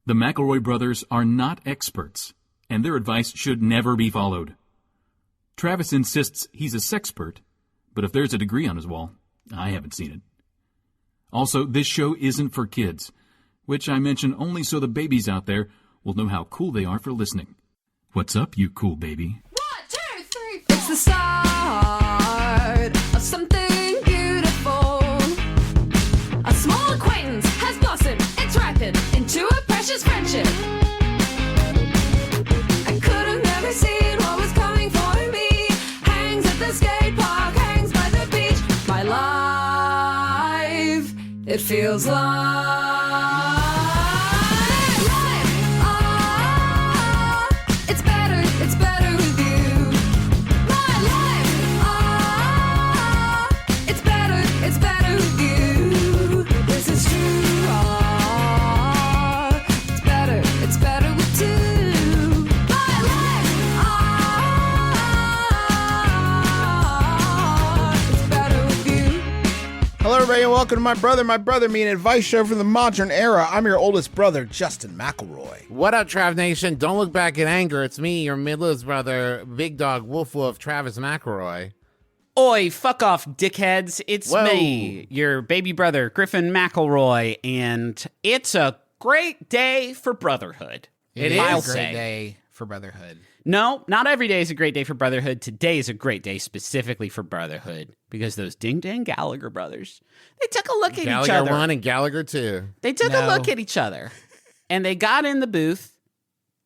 The McElroy brothers are not experts, and their advice should never be followed. Travis insists he's a sexpert, but if there's a degree on his wall, I haven't seen it. Also, this show isn't for kids, which I mention only so the babies out there will know how cool they are for listening. What's up, you cool baby? 1, 2, 3, 4. It's the start of something beautiful. A small acquaintance has blossomed, it's ripened into a precious friendship. I could have never seen what was coming for me. Hangs at the skate park, hangs by the beach. My life, it feels like Hello, everybody, and welcome to My Brother, Me, an advice show from the modern era. I'm your oldest brother, Justin McElroy. What up, Trav Nation? Don't look back in anger. It's me, your middlest brother, Big Dog Wolf, Travis McElroy. Oi, fuck off, dickheads. It's me, your baby brother, Griffin McElroy, and it's a great day for Brotherhood. It I'll is a great say. day for Brotherhood. No, not every day is a great day for Brotherhood. Today is a great day specifically for Brotherhood because those ding-dang Gallagher brothers, they took a look at each other. Gallagher 1 and Gallagher 2. They took a look at each other, and they got in the booth,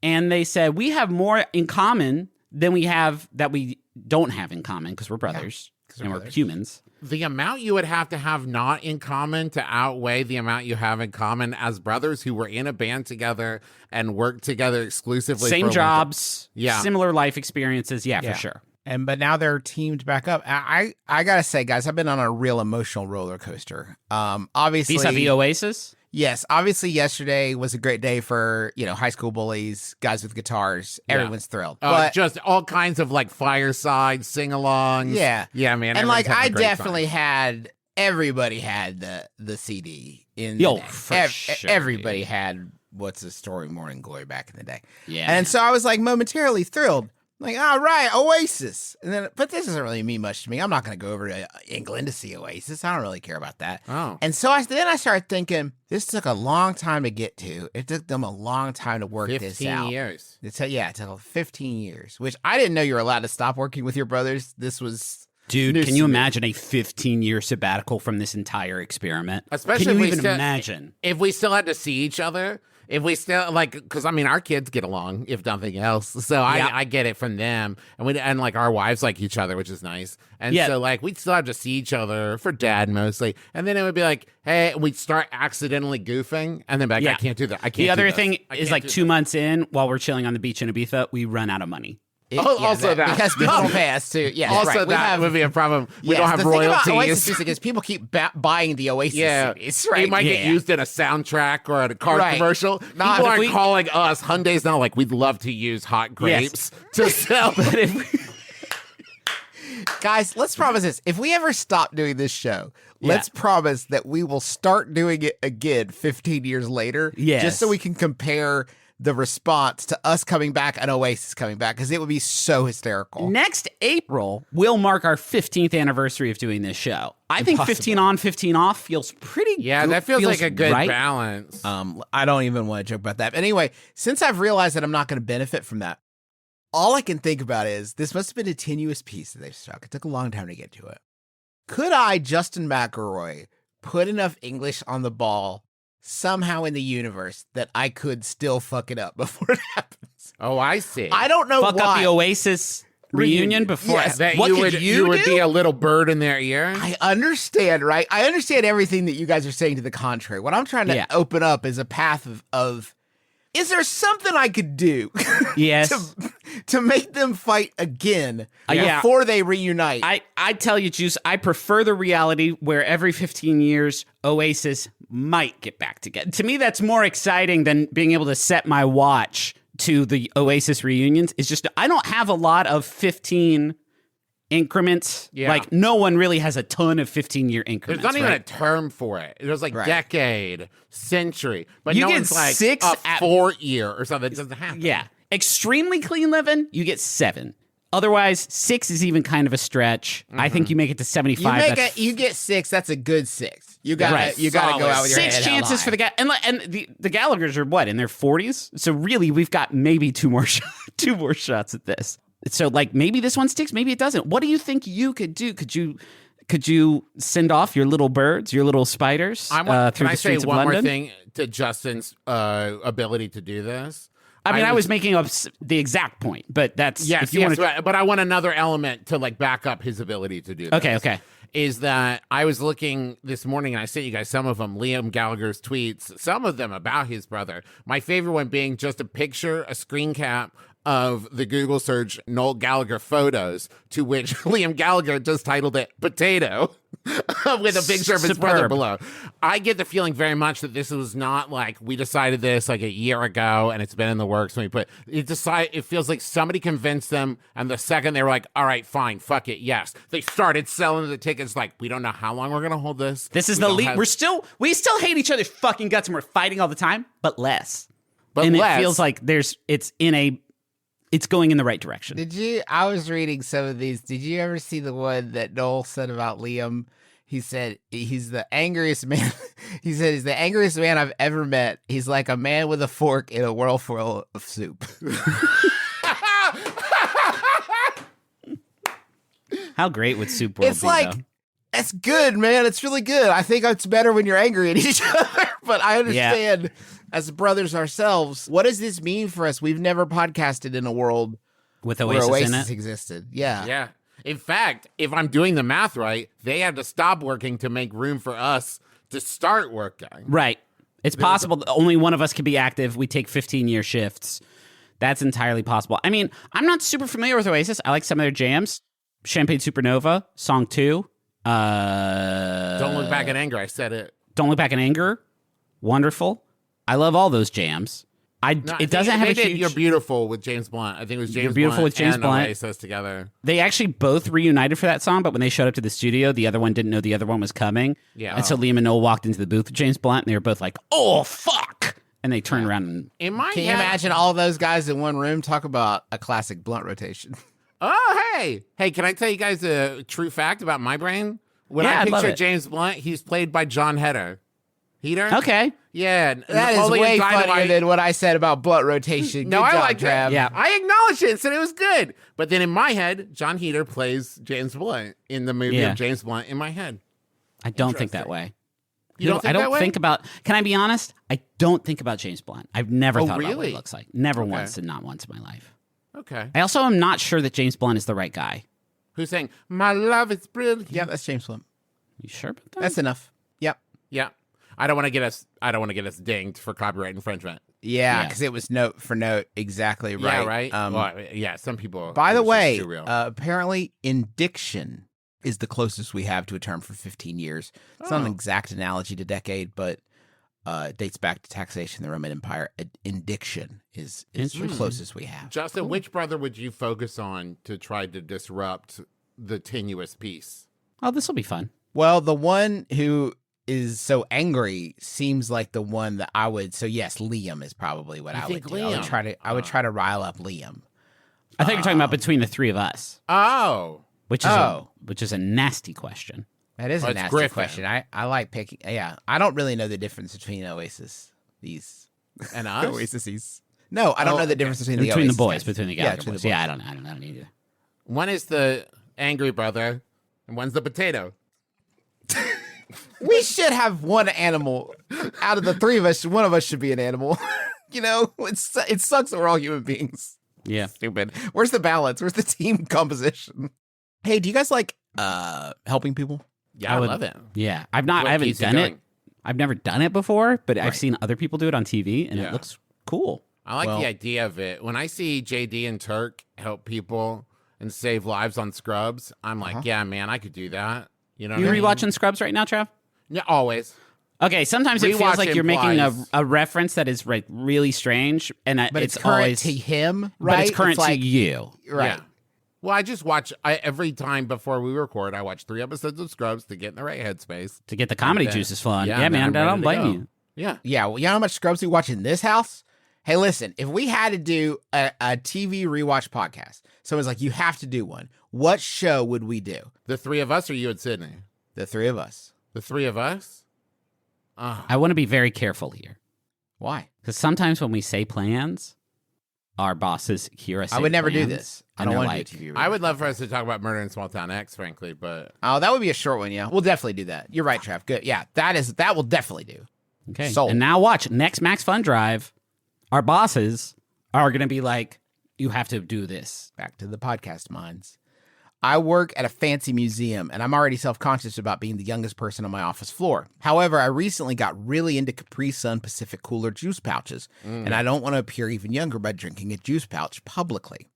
and they said, we have more in common than we have that we don't have in common because we're brothers and we're humans. The amount you would have to have not in common to outweigh the amount you have in common as brothers who were in a band together and worked together exclusively. Same jobs, yeah, similar life experiences, for sure. But now they're teamed back up. I gotta say, guys, I've been on a real emotional roller coaster. Obviously, vis-a-vis Oasis. Yes, obviously yesterday was a great day for, high school bullies, guys with guitars. Everyone's thrilled. But just all kinds of like fireside sing-alongs. Yeah, man. And like I definitely everybody had the CD in Yo, the day. for sure, everybody dude. had What's the Story, Morning Glory back in the day. Yeah. And so I was like momentarily thrilled. Like, all right, Oasis. But this doesn't really mean much to me. I'm not going to go over to England to see Oasis. I don't really care about that. Oh. And so then I started thinking, this took a long time to get to. It took them a long time to work this out. 15 years. It took 15 years, which I didn't know you were allowed to stop working with your brothers. This was... Dude, can you imagine a 15-year sabbatical from this entire experiment? Especially can you if we even imagine? If we still had to see each other, if we still, because, our kids get along, if nothing else. So I get it from them. And our wives like each other, which is nice. And so, we'd still have to see each other for dad mostly. And then it would be like, hey, we'd start accidentally goofing. And then be like, I can't do that. I can't do The other this. thing is 2 months in, while we're chilling on the beach in Ibiza, we run out of money. Also that. Because people don't pay us too. Yeah, also, right. that would be a problem. We don't have the thing about royalties. Oasis music is people keep buying the Oasis CDs, right? It might get used in a soundtrack or at a car commercial. People if aren't we- calling us. Hyundai's now we'd love to use hot grapes to sell. But if Guys, let's promise this. If we ever stop doing this show, let's promise that we will start doing it again 15 years later. Yes. Just so we can compare the response to us coming back and Oasis coming back, because it would be so hysterical. next April will mark our 15th anniversary of doing this show. I think 15 on, 15 off feels pretty good. Yeah, that feels like a good right. balance. I don't even want to joke about that. But anyway, since I've realized that I'm not going to benefit from that, all I can think about is this must have been a tenuous piece that they've struck. It took a long time to get to it. Could I, Justin McElroy, put enough English on the ball somehow in the universe that I could still fuck it up before it happens? Oh, I see. I don't know Fuck why. up the Oasis reunion before. Yes. That What you could would you would do? be a little bird in their ear. I understand, right? I understand everything that you guys are saying to the contrary. What I'm trying to open up is a path of is there something I could do Yes. to make them fight again Yeah. before they reunite? I tell you, Juice, I prefer the reality where every 15 years, Oasis might get back together. To me, that's more exciting than being able to set my watch to the Oasis reunions. It's just, I don't have a lot of 15 increments. Yeah. Like no one really has a ton of 15-year increments. There's not even right? a term for it. There's like decade, century, but You no get one's like 6 a at- 4 year or something. It doesn't happen. Yeah. Extremely clean living, you get 7. Otherwise, 6 is even kind of a stretch. I think you make it to 75. You get 6. That's a good 6. You got Right. to go out with your 6 head held chances high. for the guy, and the Gallaghers are what in their 40s. So really, we've got maybe 2 more shots at this. So like maybe this one sticks, maybe it doesn't. What do you think you could do? Could you send off your little birds, your little spiders through Can the I say streets of one London? more thing to Justin's ability to do this? I was making up the exact point, but that's Yes, if you yes, want to. but I want another element to like back up his ability to do this. Okay. Is that I was looking this morning and I sent you guys some of them, Liam Gallagher's tweets, some of them about his brother. My favorite one being just a picture, a screen cap of the Google search Noel Gallagher photos, to which Liam Gallagher just titled it Potato with a picture of his brother Superb. below. I get the feeling very much that this was not like we decided this like a year ago and it's been in the works when we put it feels like somebody convinced them, and the second they were like, all right, fine, fuck it, yes, they started selling the tickets like, we don't know how long we're gonna hold this. This is We the don't lead. have- We still hate each other's fucking guts, and we're fighting all the time, but less. But and less. it feels like it's going in the right direction. I was reading some of these. Did you ever see the one that Noel said about Liam? He said he's the angriest man. He said he's the angriest man I've ever met. He's like a man with a fork in a whirlpool of soup. How great would Soup World It's be, like, though? that's good, man. It's really good. I think it's better when you're angry at each other, but I understand as brothers ourselves. What does this mean for us? We've never podcasted in a world With where Oasis, Oasis in it? existed. Yeah. Yeah. In fact, if I'm doing the math right, they had to stop working to make room for us to start working. Right. It's possible that only one of us can be active. We take 15-year shifts. That's entirely possible. I mean, I'm not super familiar with Oasis. I like some of their jams. Champagne Supernova, Song 2. Don't look back in anger. I said it. Don't Look Back in Anger. Wonderful. I love all those jams. It doesn't have a huge... You're Beautiful with James Blunt. I think it was James Beautiful Blunt with James and Blunt. Oasis together. They actually both reunited for that song, but when they showed up to the studio, the other one didn't know the other one was coming. Yeah. And so Liam and Noel walked into the booth with James Blunt, and they were both like, oh, fuck! And they turned around and... In my Can you head- imagine all those guys in one room? Talk about a classic blunt rotation. Oh, hey, can I tell you guys a true fact about my brain? When Yeah, I I'd love picture it. James Blunt, he's played by John Heder. Heater? Okay. Yeah. That is Napoleon way Dynamite- funnier than what I said about blunt rotation. No, Good I job, like Trav. that. Yeah. I acknowledged it and said it was good. But then in my head, John Heder plays James Blunt in the movie Yeah. of James Blunt in my head. I don't think that way. You don't think I don't that way? think about... Can I be honest? I don't think about James Blunt. I've never Oh, thought about what really? he looks like. Never Okay. once and not once in my life. Okay. I also am not sure that James Blunt is the right guy. Who's saying, my love is brilliant? Yeah, that's James Blunt. You sure about that? That's enough. Yep. Yeah. I don't want to get us dinged for copyright infringement. Yeah, Yeah. because it was note for note exactly right. Yeah, right? Well, yeah, some people. By the it's just way, too real. apparently indiction is the closest we have to a term for 15 years. It's not an exact analogy to decade, but it dates back to taxation in the Roman Empire. Indiction is the Interesting. closest we have. Justin, which brother would you focus on to try to disrupt the tenuous peace? Oh, this will be fun. Well, the one who is so angry seems like the one that I would. So yes, Liam is probably what You I would think do. I would Liam? try to rile up Liam. I thought you were talking about between the three of us, Oh. which is a nasty question. That is Oh, a it's nasty Griffin. question. I like picking. Yeah, I don't really know the difference between Oasis. And us? Oasis. No, I don't Oh, know the okay. difference between Between the Oasis boys, guys. between the Yeah, Gallagher between the boys. Yeah, I don't know either. One is the angry brother, and one's the potato. We should have one animal out of the three of us. One of us should be an animal. You know, it sucks that we're all human beings. Yeah. Stupid. Where's the balance? Where's the team composition? Hey, do you guys like helping people? Yeah, I love it. Yeah. I What haven't keeps you done it. going? I've never done it before, but I've Right. seen other people do it on TV, and Yeah. it looks cool. I like Well- the idea of it. When I see JD and Turk help people and save lives on Scrubs, I'm like, yeah, man, I could do that. You know You what I mean? rewatching Scrubs right now, Trav? Yeah, always. Okay, sometimes it feels Rewatch like you're making implies- a reference that is like really strange, and But it's it's current always to him, right? but it's current like, to you. right? Yeah. Well, I just watch every time before we record. I watch 3 episodes of Scrubs to get in the right headspace. To get the comedy juices flowing. Yeah, Yeah, man, I I'm don't ready to blame go. you. Yeah. Yeah, well, you know how much Scrubs we watch in this house? Hey, listen, if we had to do a TV rewatch podcast, someone's like, you have to do one. What show would we do? The 3 of us or you and Sydney? The 3 of us. The 3 of us? I want to be very careful here. Why? Because sometimes when we say plans, our bosses hear us say I would never do plans, this. I and don't they're want to like, do TV rewatch. I would love for us to talk about Murder in Small Town X, frankly, but Oh, that would be a short one, yeah. We'll definitely do that. You're right, Trav. Good. Yeah, that will definitely do. Okay. Sold. And now watch, next Max Fun Drive, our bosses are going to be like, you have to do this. Back to the podcast minds. I work at a fancy museum, and I'm already self-conscious about being the youngest person on my office floor. However, I recently got really into Capri-Sun Pacific Cooler juice pouches, and I don't want to appear even younger by drinking a juice pouch publicly.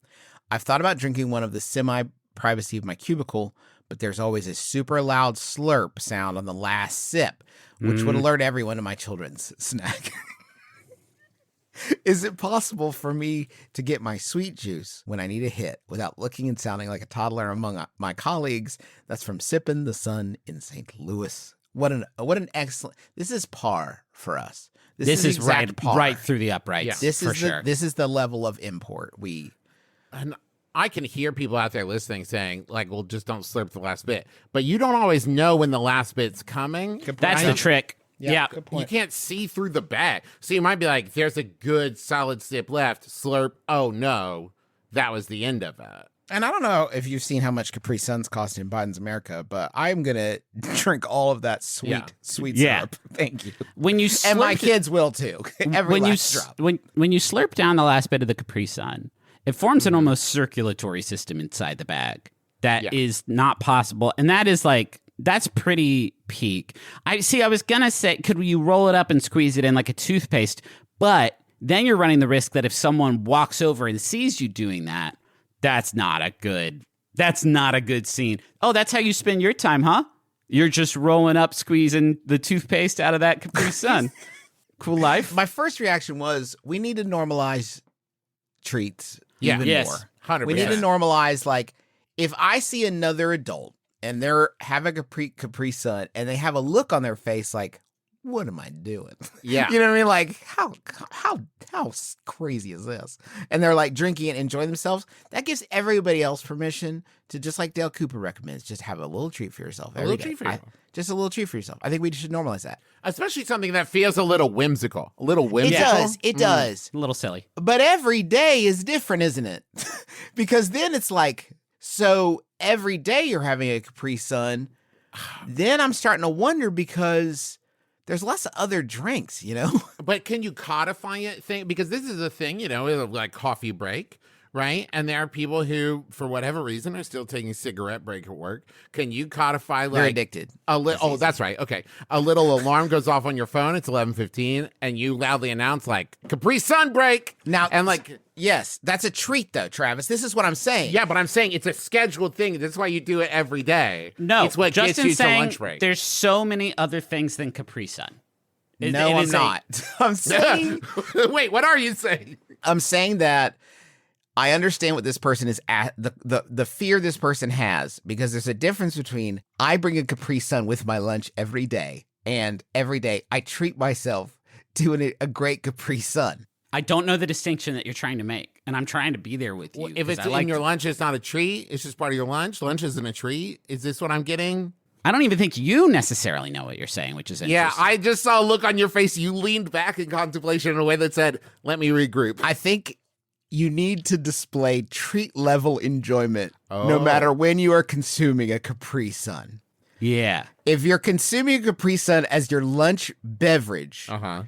I've thought about drinking one of the semi-privacy of my cubicle, but there's always a super loud slurp sound on the last sip, which would alert everyone to my children's snack. Is it possible for me to get my sweet juice when I need a hit without looking and sounding like a toddler among my colleagues? That's from Sippin' the Sun in St. Louis. What an excellent. This is par for us. This is exact par. right through the uprights. Yeah. This for is sure. this is the level of import and I can hear people out there listening saying, like, well, just don't slurp the last bit. But you don't always know when the last bit's coming. That's the trick. Yeah. Good You point. can't see through the bag. So you might be like, there's a good solid sip left. Slurp. Oh, no. That was the end of it. And I don't know if you've seen how much Capri Suns cost in Biden's America, but I'm gonna drink all of that sweet Yeah. syrup. Thank you. When you And my slurp- kids will too. Every when last you drop. when you slurp down the last bit of the Capri Sun, it forms an almost circulatory system inside the bag that is not possible, and that is like that's pretty peak. I was gonna say, could you roll it up and squeeze it in like a toothpaste? But then you're running the risk that if someone walks over and sees you doing that, that's not a good scene. Oh, that's how you spend your time, huh? You're just rolling up, squeezing the toothpaste out of that Capri Sun. Cool life. My first reaction was we need to normalize treats Yeah. even Yes. more. 100%. We need to normalize, like, if I see another adult and they're having a Capri Sun and they have a look on their face like, what am I doing? Yeah. You know what I mean? Like, how crazy is this? And they're like drinking and enjoying themselves. That gives everybody else permission to, just like Dale Cooper recommends, just have a little treat for yourself. A little treat for yourself. Just a little treat for yourself. I think we should normalize that. Especially something that feels a little whimsical. A little It whimsical. does. It does. A little silly. But every day is different, isn't it? Because then it's like, so every day you're having a Capri Sun. Then I'm starting to wonder because there's less other drinks, you know? But can you codify it? Because this is a thing, you know, like coffee break, right? And there are people who, for whatever reason, are still taking cigarette break at work. Can you codify like They're addicted. Oh, that's right. Okay, a little alarm goes off on your phone. It's 11:15, and you loudly announce like Capri Sun break Now, and like. yes, that's a treat though, Travis. This is what I'm saying. Yeah, but I'm saying it's a scheduled thing. That's why you do it every day. No, it's what Justin's gets you to saying lunch break. There's so many other things than Capri Sun. No, I'm not. I'm saying Wait, what are you saying? I'm saying that I understand what this person is at, the fear this person has, because there's a difference between I bring a Capri Sun with my lunch every day, and every day I treat myself to a great Capri Sun. I don't know the distinction that you're trying to make, and I'm trying to be there with you. If 'cause it's I like in your lunch, it's not a treat. It's just part of your lunch. Lunch isn't a treat. Is this what I'm getting? I don't even think you necessarily know what you're saying, which is Yeah, interesting. I just saw a look on your face. You leaned back in contemplation in a way that said, let me regroup. I think you need to display treat level enjoyment no Oh. matter when you are consuming a Capri Sun. Yeah. If you're consuming a Capri Sun as your lunch beverage, Uh-huh.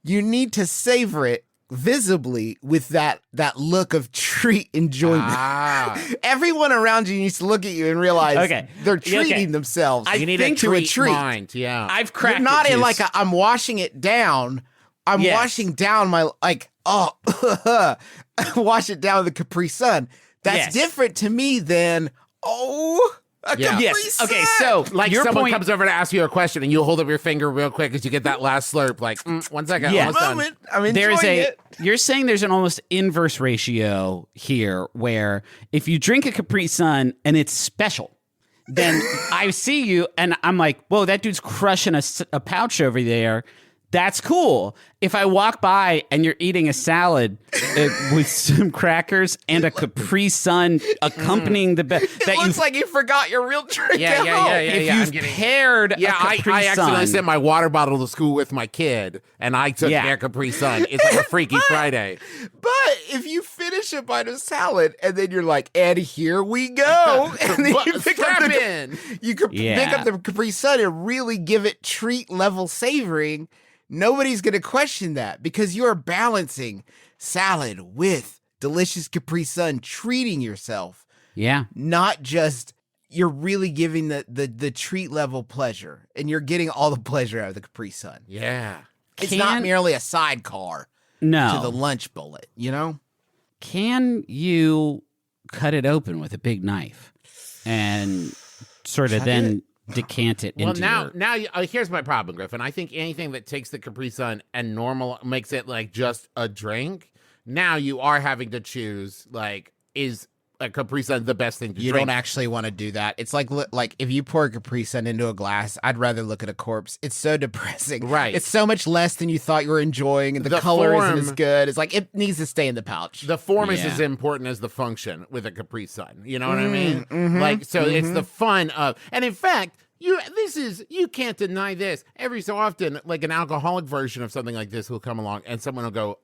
you need to savor it visibly with that look of treat enjoyment. Ah. Everyone around you needs to look at you and realize Okay. they're Yeah, okay. treating themselves. You need think a to a treat treat. mind. Yeah. I've cracked You're not it, in Juice. like I'm washing it down. I'm Yes. washing down my wash it down with the Capri Sun. That's Yes. different to me than Yeah. Yes. Okay. So Like your someone point, comes over to ask you a question, and you hold up your finger real quick as you get that last slurp. Like, 1 second, Yeah. almost done. Moment. I'm there is enjoying a. it. You're saying there's an almost inverse ratio here, where if you drink a Capri Sun and it's special, then I see you and I'm like, whoa, that dude's crushing a pouch over there. That's cool. If I walk by and you're eating a salad with some crackers and a Capri Sun accompanying the bed, It looks like you forgot your real drink. Yeah, yeah, yeah, yeah. if I'm you've getting- paired Yeah, a Capri I accidentally Sun, sent my water bottle to school with my kid, and I took their Capri Sun. It's like a Freaky Friday. But if you finish a bite of salad and then you're like, and here we go, and then you pick up Strap the, in. you could pick up the Capri Sun and really give it treat level savoring, nobody's going to question that because you're balancing salad with delicious Capri Sun, treating yourself, yeah, not just you're really giving the treat level pleasure, and you're getting all the pleasure out of the Capri Sun. Yeah. It's not merely a sidecar no. to the lunch bullet, you know? Can you cut it open with a big knife and sort of Cut then decant it Well, into now, here's my problem, Griffin. I think anything that takes the Capri Sun and makes it like just a drink. Now you are having to choose, like, is a Capri Sun the best thing to You drink? don't actually want to do that. It's like if you pour a Capri Sun into a glass, I'd rather look at a corpse. It's so depressing. Right. It's so much less than you thought you were enjoying, and the color isn't as good. It's like it needs to stay in the pouch. The form is Yeah. as important as the function with a Capri Sun. You know what I mean? Like, so it's the fun of, and in fact, you can't deny this. Every so often, like an alcoholic version of something like this will come along, and someone will go,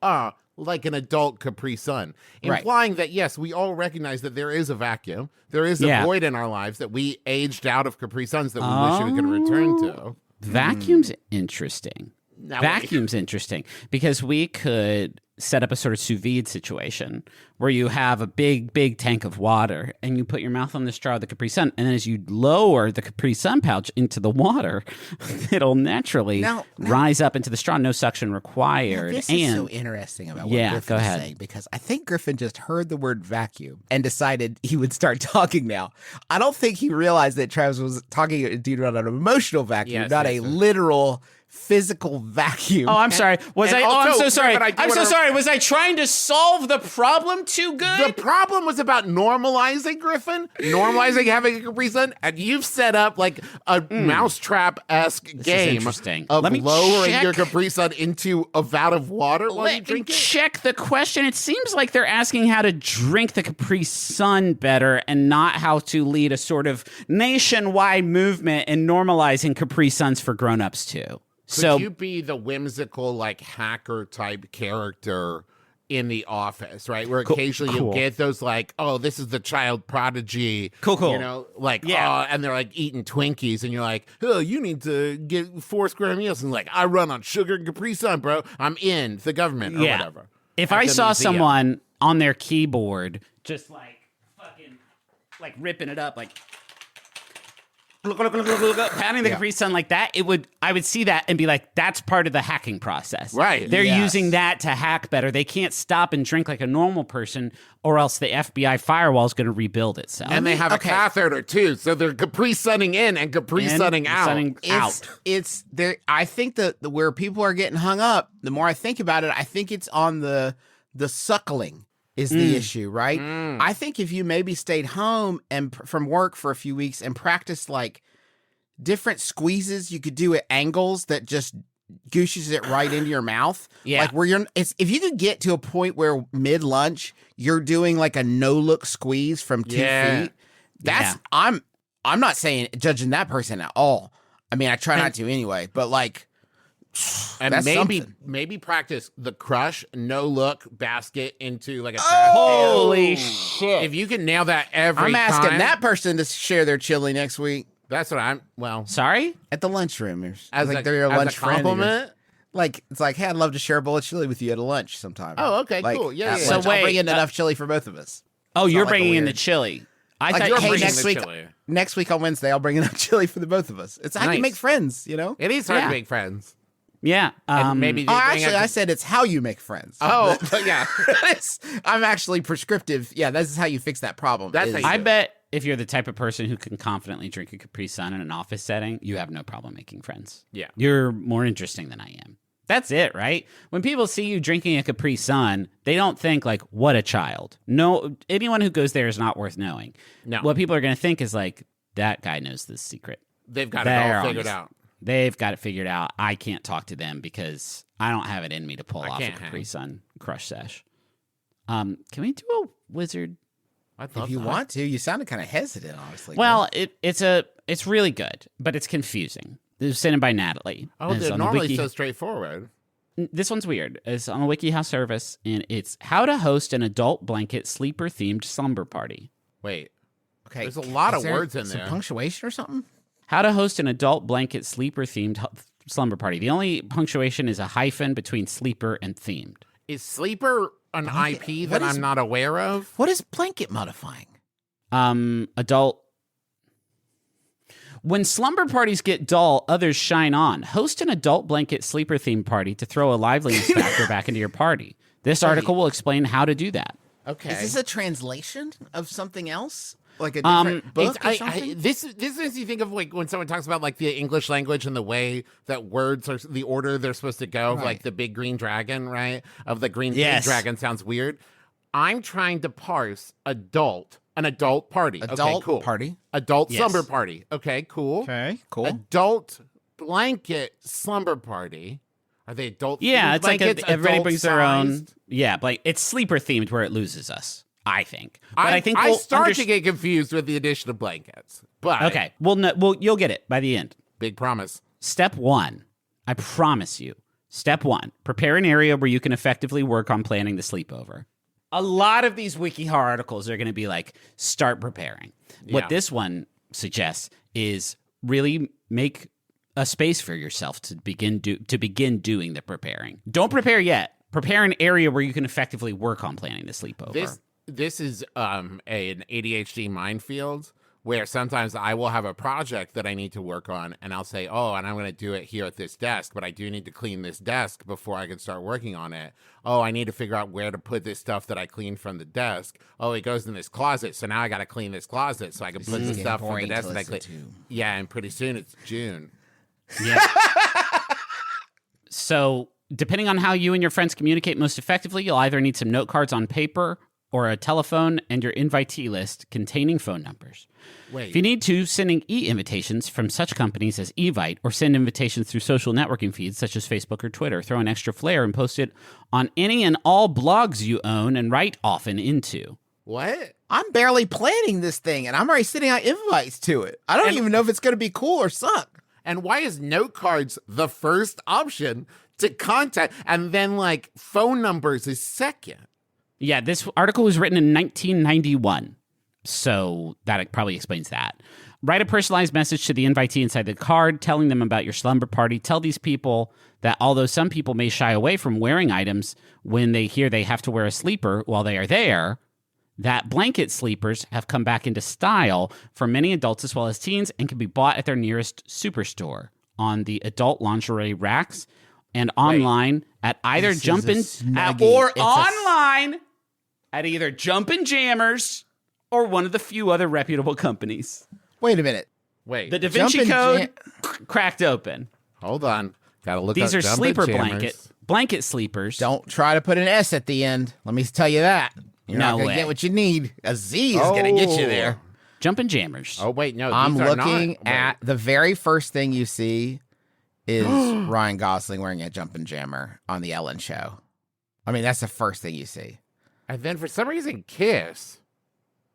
like an adult Capri Sun, Right. implying that yes, we all recognize that there is a vacuum, there is a void in our lives that we aged out of Capri Suns that we wish we could return to. Vacuum's interesting. Now, Vacuum's interesting because we could set up a sort of sous vide situation where you have a big tank of water and you put your mouth on the straw of the Capri Sun, and then as you lower the Capri Sun pouch into the water, it'll naturally rise up into the straw, no suction required. This is so interesting about what Griffin go is ahead. saying, because I think Griffin just heard the word vacuum and decided he would start talking now. I don't think he realized that Travis was talking about an emotional vacuum, Yes, not yes, a yes. literal physical vacuum. Oh, I'm sorry. Was and I? Oh, I'm also, so sorry. Griffin, I do I'm so wanna- sorry. Was I trying to solve the problem too good? The problem was about normalizing, Griffin, normalizing having a Capri Sun, and you've set up like a mousetrap-esque game interesting. of Let me lowering check. your Capri Sun into a vat of water while you Let me drink it. check the question. It seems like they're asking how to drink the Capri Sun better and not how to lead a sort of nationwide movement in normalizing Capri Suns for grown-ups too. Could you be the whimsical, like, hacker type character in The Office, right? Where occasionally you get those, like, oh, this is the child prodigy. Cool. You know, like, Yeah. and they're like eating Twinkies, and you're like, oh, you need to get 4 square meals. And like, I run on sugar and Capri Sun, bro. I'm in the government or whatever. If At I the saw museum. someone on their keyboard just like fucking like ripping it up, like patting the Capri Sun like that, I would see that and be like, that's part of the hacking process. Right. They're Yes. using that to hack better. They can't stop and drink like a normal person, or else the FBI firewall is going to rebuild itself. And they have a catheter too, so they're Capri Sunning in and Capri Sunning out. It's there. I think that where people are getting hung up, the more I think about it, I think it's on the suckling is the issue, right? I think if you maybe stayed home and from work for a few weeks and practiced like different squeezes you could do at angles that just gooshes it right into your mouth. Yeah. Like where if you could get to a point where mid lunch you're doing like a no look squeeze from 2 feet. That's I'm not saying judging that person at all. I mean, I try not to anyway, but like, and that's maybe something. practice the crush no look basket into like a Holy shit. If you can nail that every I'm asking time, that person to share their chili next week that's what I'm Sorry? at the lunchroom. as like a, they're your as lunch a friend. compliment. Like it's like, hey, I'd love to share a bowl of chili with you at a lunch sometime. Oh, okay, Like, cool. Yeah, at yeah. lunch. So I'll bring wait, in enough chili for both of us. Oh, It's you're not like a bringing in the weird- chili. I Like, thought you're you bringing next the week. chili. Next week on Wednesday, I'll bring enough chili for the both of us. It's how Nice. you make friends, you know. It is hard Yeah. to make friends. Yeah. And maybe they Oh, bring actually, out- I said it's how you make friends. Oh, yeah. I'm actually prescriptive. Yeah, this is how you fix that problem. That's is- how you I bet if you're the type of person who can confidently drink a Capri Sun in an office setting, you have no problem making friends. Yeah. You're more interesting than I am. That's it, right? When people see you drinking a Capri Sun, they don't think like, what a child. No, anyone who goes there is not worth knowing. No. What people are going to think is like, that guy knows this secret. They've got it all figured out. They've got it figured out. I can't talk to them because I don't have it in me to pull off a can't Capri hang. Sun crush sesh. Can we do a wizard? If you want to, you sounded kind of hesitant, honestly. Well, it's really good, but it's confusing. This was sent in by Natalie. Oh, It's they're on the normally wiki. so straightforward. This one's weird. It's on a WikiHow service, and it's how to host an adult blanket sleeper-themed slumber party. Wait. okay. There's a lot Is of there words in some there. punctuation or something? How to host an adult blanket sleeper-themed slumber party. The only punctuation is a hyphen between sleeper and themed. Is sleeper an Blanket. IP What that is- I'm not aware of? What is blanket modifying? Adult. When slumber parties get dull, others shine on. Host an adult blanket sleeper themed party to throw a liveliness factor back into your party. This article will explain how to do that. Okay. Is this a translation of something else? Like a different book or something? This makes you think of like when someone talks about like the English language and the way that words are the order they're supposed to go, Right. like the big green dragon, right? Of the green Yes. dragon sounds weird. I'm trying to parse an adult party. Okay, Adult cool. party. Adult Yes. slumber party. Okay, cool. Okay, cool. Adult blanket slumber party. Are they adult? Yeah, themed it's like blankets? everybody Adult brings their own. sized? Yeah, but it's sleeper themed where it loses us, I think. But I think I we'll start to underst- get confused with the addition of blankets. But Okay, well, you'll get it by the end. big promise. Step 1, I promise you. Step 1, prepare an area where you can effectively work on planning the sleepover. A lot of these WikiHow articles are going to be like, start preparing. Yeah. What this one suggests is really make a space for yourself to begin doing the preparing. Don't prepare yet. Prepare an area where you can effectively work on planning the sleepover. This is an ADHD minefield where sometimes I will have a project that I need to work on, and I'll say, oh, and I'm going to do it here at this desk, but I do need to clean this desk before I can start working on it. Oh, I need to figure out where to put this stuff that I cleaned from the desk. Oh, it goes in this closet, so now I got to clean this closet so I can put the getting stuff from the boring desk to that I listen cleaned. to. Yeah, and pretty soon it's June. Yeah. So, depending on how you and your friends communicate most effectively, you'll either need some note cards on paper or a telephone and your invitee list containing phone numbers. Wait. If you need to, sending e-invitations from such companies as Evite or send invitations through social networking feeds such as Facebook or Twitter. Throw an extra flair and post it on any and all blogs you own and write often into. What? I'm barely planning this thing, and I'm already sending out invites to it. I don't even know if it's going to be cool or suck. And why is note cards the first option to contact, and then like phone numbers is second? Yeah, this article was written in 1991, so that probably explains that. Write a personalized message to the invitee inside the card, telling them about your slumber party. Tell these people that although some people may shy away from wearing items when they hear they have to wear a sleeper while they are there, that blanket sleepers have come back into style for many adults as well as teens and can be bought at their nearest superstore, on the adult lingerie racks, and online at either This is a Jumpin Snuggie. or It's a online at either Jumpin Jammerz or one of the few other reputable companies. Wait a minute. Wait, The Da Vinci Jumpin' Code cracked open. hold on. Gotta look These up are Jumpin' sleeper Jammers. blanket sleepers. Don't try to put an S at the end. Let me tell you that. You're not No going to way. get what you need. A Z is going to get you there. Jumpin Jammerz. Oh wait, no. I'm these are looking not, at the very first thing you see is Ryan Gosling wearing a jumping jammer on the Ellen show. I mean, that's the first thing you see. and then for some reason, Kiss.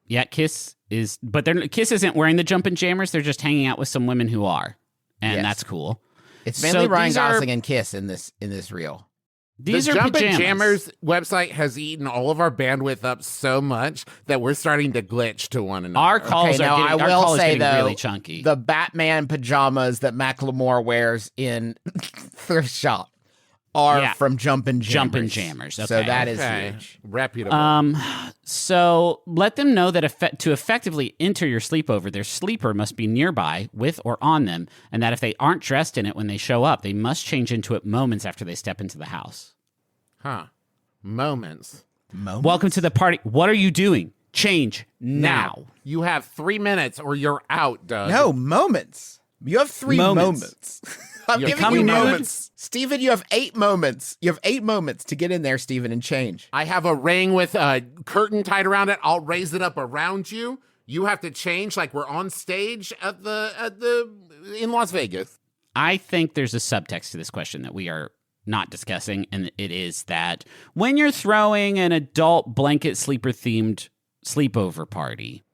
Yeah, Kiss is, but Kiss isn't wearing the Jumpin Jammers. They're just hanging out with some women who are, and Yes. that's cool. It's So mainly Ryan these are- Gosling and Kiss in this reel. These the are Jumpin' pajamas. Jammers website has eaten all of our bandwidth up so much that we're starting to glitch to one another. Our calls Okay, now are getting, I our will call is say getting though, really chunky. the Batman pajamas that Macklemore wears in thrift shop are Yeah. from Jumpin' Jammers. Jumpin' Jammers, So okay. that is Okay. huge. Reputable. So let them know that to effectively enter your sleepover, their sleeper must be nearby, with or on them, and that if they aren't dressed in it when they show up, they must change into it moments after they step into the house. Huh. Moments. Welcome to the party. What are you doing? Change now. You have 3 minutes or you're out, Doug. No, moments. You have 3 moments. I'm You're giving you coming nude? moments. Steven, you have 8 moments. You have 8 moments to get in there, Steven, and change. I have a ring with a curtain tied around it. I'll raise it up around you. You have to change like we're on stage at the in Las Vegas. I think there's a subtext to this question that we are not discussing, and it is that when you're throwing an adult blanket sleeper themed sleepover party,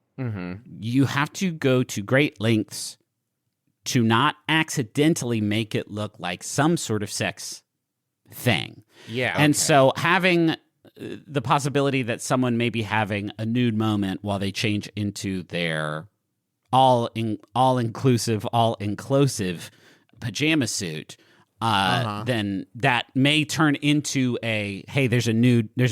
you have to go to great lengths to not accidentally make it look like some sort of sex thing. Yeah. And so having the possibility that someone may be having a nude moment while they change into their all-inclusive, all-inclusive pajama suit, then that may turn into hey, there's a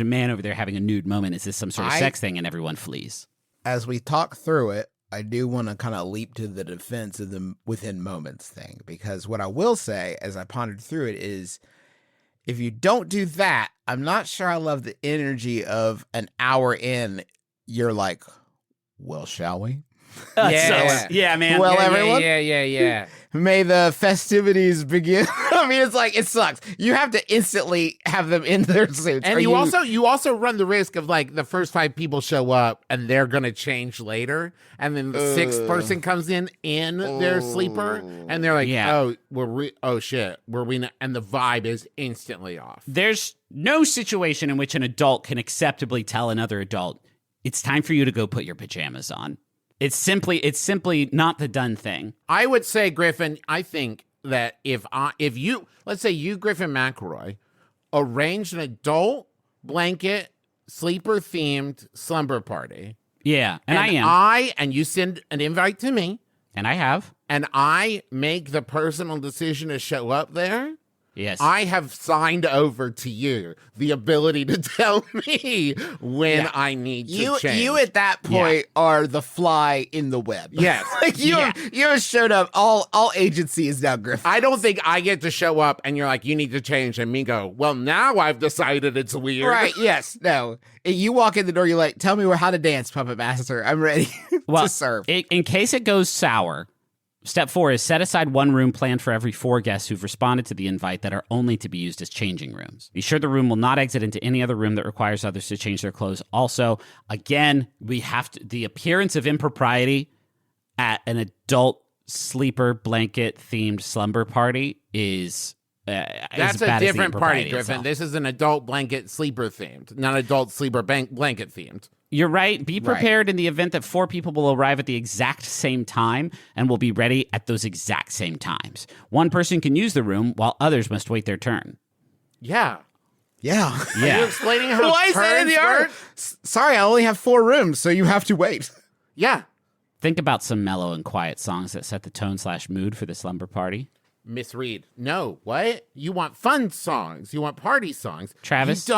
man over there having a nude moment. Is this some sort of sex thing? And everyone flees. As we talk through it, I do want to kind of leap to the defense of the within moments thing, because what I will say as I pondered through it is, if you don't do that, I'm not sure I love the energy of an hour in, you're like, well, shall we? Yeah, man. Well, everyone, Yeah. may the festivities begin. I mean, it's like, it sucks. You have to instantly have them in their suits. And you also run the risk of like the first 5 people show up and they're gonna change later, and then the 6th person comes in their sleeper, and they're like, oh shit, were we not? And the vibe is instantly off. There's no situation in which an adult can acceptably tell another adult, it's time for you to go put your pajamas on. It's simply not the done thing. I would say, Griffin, I think that if you, let's say you, Griffin McElroy, arranged an adult blanket sleeper themed slumber party. Yeah, and I am. And you send an invite to me. And I have. And I make the personal decision to show up there. Yes. I have signed over to you the ability to tell me when I need to change. You at that point are the fly in the web. Yes. Like you have showed up. All agency is now Griffin. I don't think I get to show up and you're like, you need to change, and me go, well, now I've decided it's weird. Right, yes, no. You walk in the door, you're like, tell me how to dance, Puppet Master. I'm ready to serve. In case it goes sour, step 4 is set aside one room planned for every 4 guests who've responded to the invite that are only to be used as changing rooms. Be sure the room will not exit into any other room that requires others to change their clothes. Also, again, we have to, the appearance of impropriety at an adult sleeper blanket themed slumber party is that's a different party, Griffin. This is an adult blanket sleeper themed, not adult sleeper blanket themed. You're right. Be prepared in the event that 4 people will arrive at the exact same time and will be ready at those exact same times. One person can use the room while others must wait their turn. Yeah. Yeah. Are you explaining how Why is that in the art? Sorry, I only have 4 rooms, so you have to wait. Yeah. Think about some mellow and quiet songs that set the tone/mood for the slumber party. Miss Reed. No. What? You want fun songs. You want party songs. Travis? You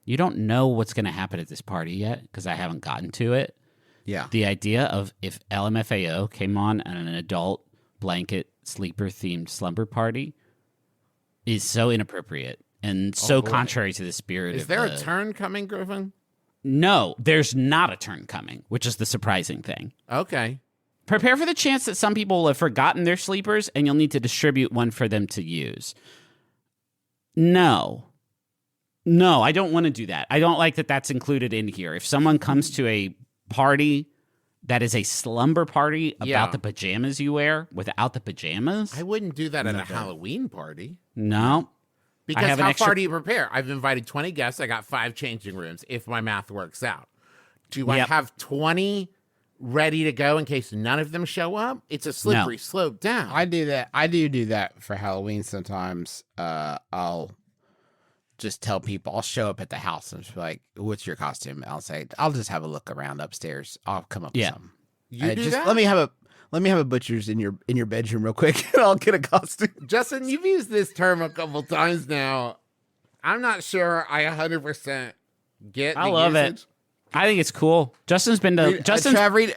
You don't know what's going to happen at this party yet because I haven't gotten to it. Yeah. The idea of if LMFAO came on at an adult blanket sleeper themed slumber party is so inappropriate and so contrary to the spirit Is of there a turn coming, Griffin? No, there's not a turn coming, which is the surprising thing. Okay. Prepare for the chance that some people will have forgotten their sleepers and you'll need to distribute one for them to use. No, I don't want to do that. I don't like that that's included in here. If someone comes to a party that is a slumber party about the pajamas you wear without the pajamas. I wouldn't do that at a Halloween party. No. Because how far do you prepare? I've invited 20 guests. I got 5 changing rooms if my math works out. Do I have 20 ready to go in case none of them show up? It's a slippery slope down. I do that. I do that for Halloween sometimes. I'll just tell people, I'll show up at the house and just be like, what's your costume? I'll say, I'll just have a look around upstairs. I'll come up with something. You do just that? Let me have a butcher's in your bedroom real quick and I'll get a costume. Justin, you've used this term a couple times now. I'm not sure I 100% get I love it. I think it's cool. Justin's been to Trav, read.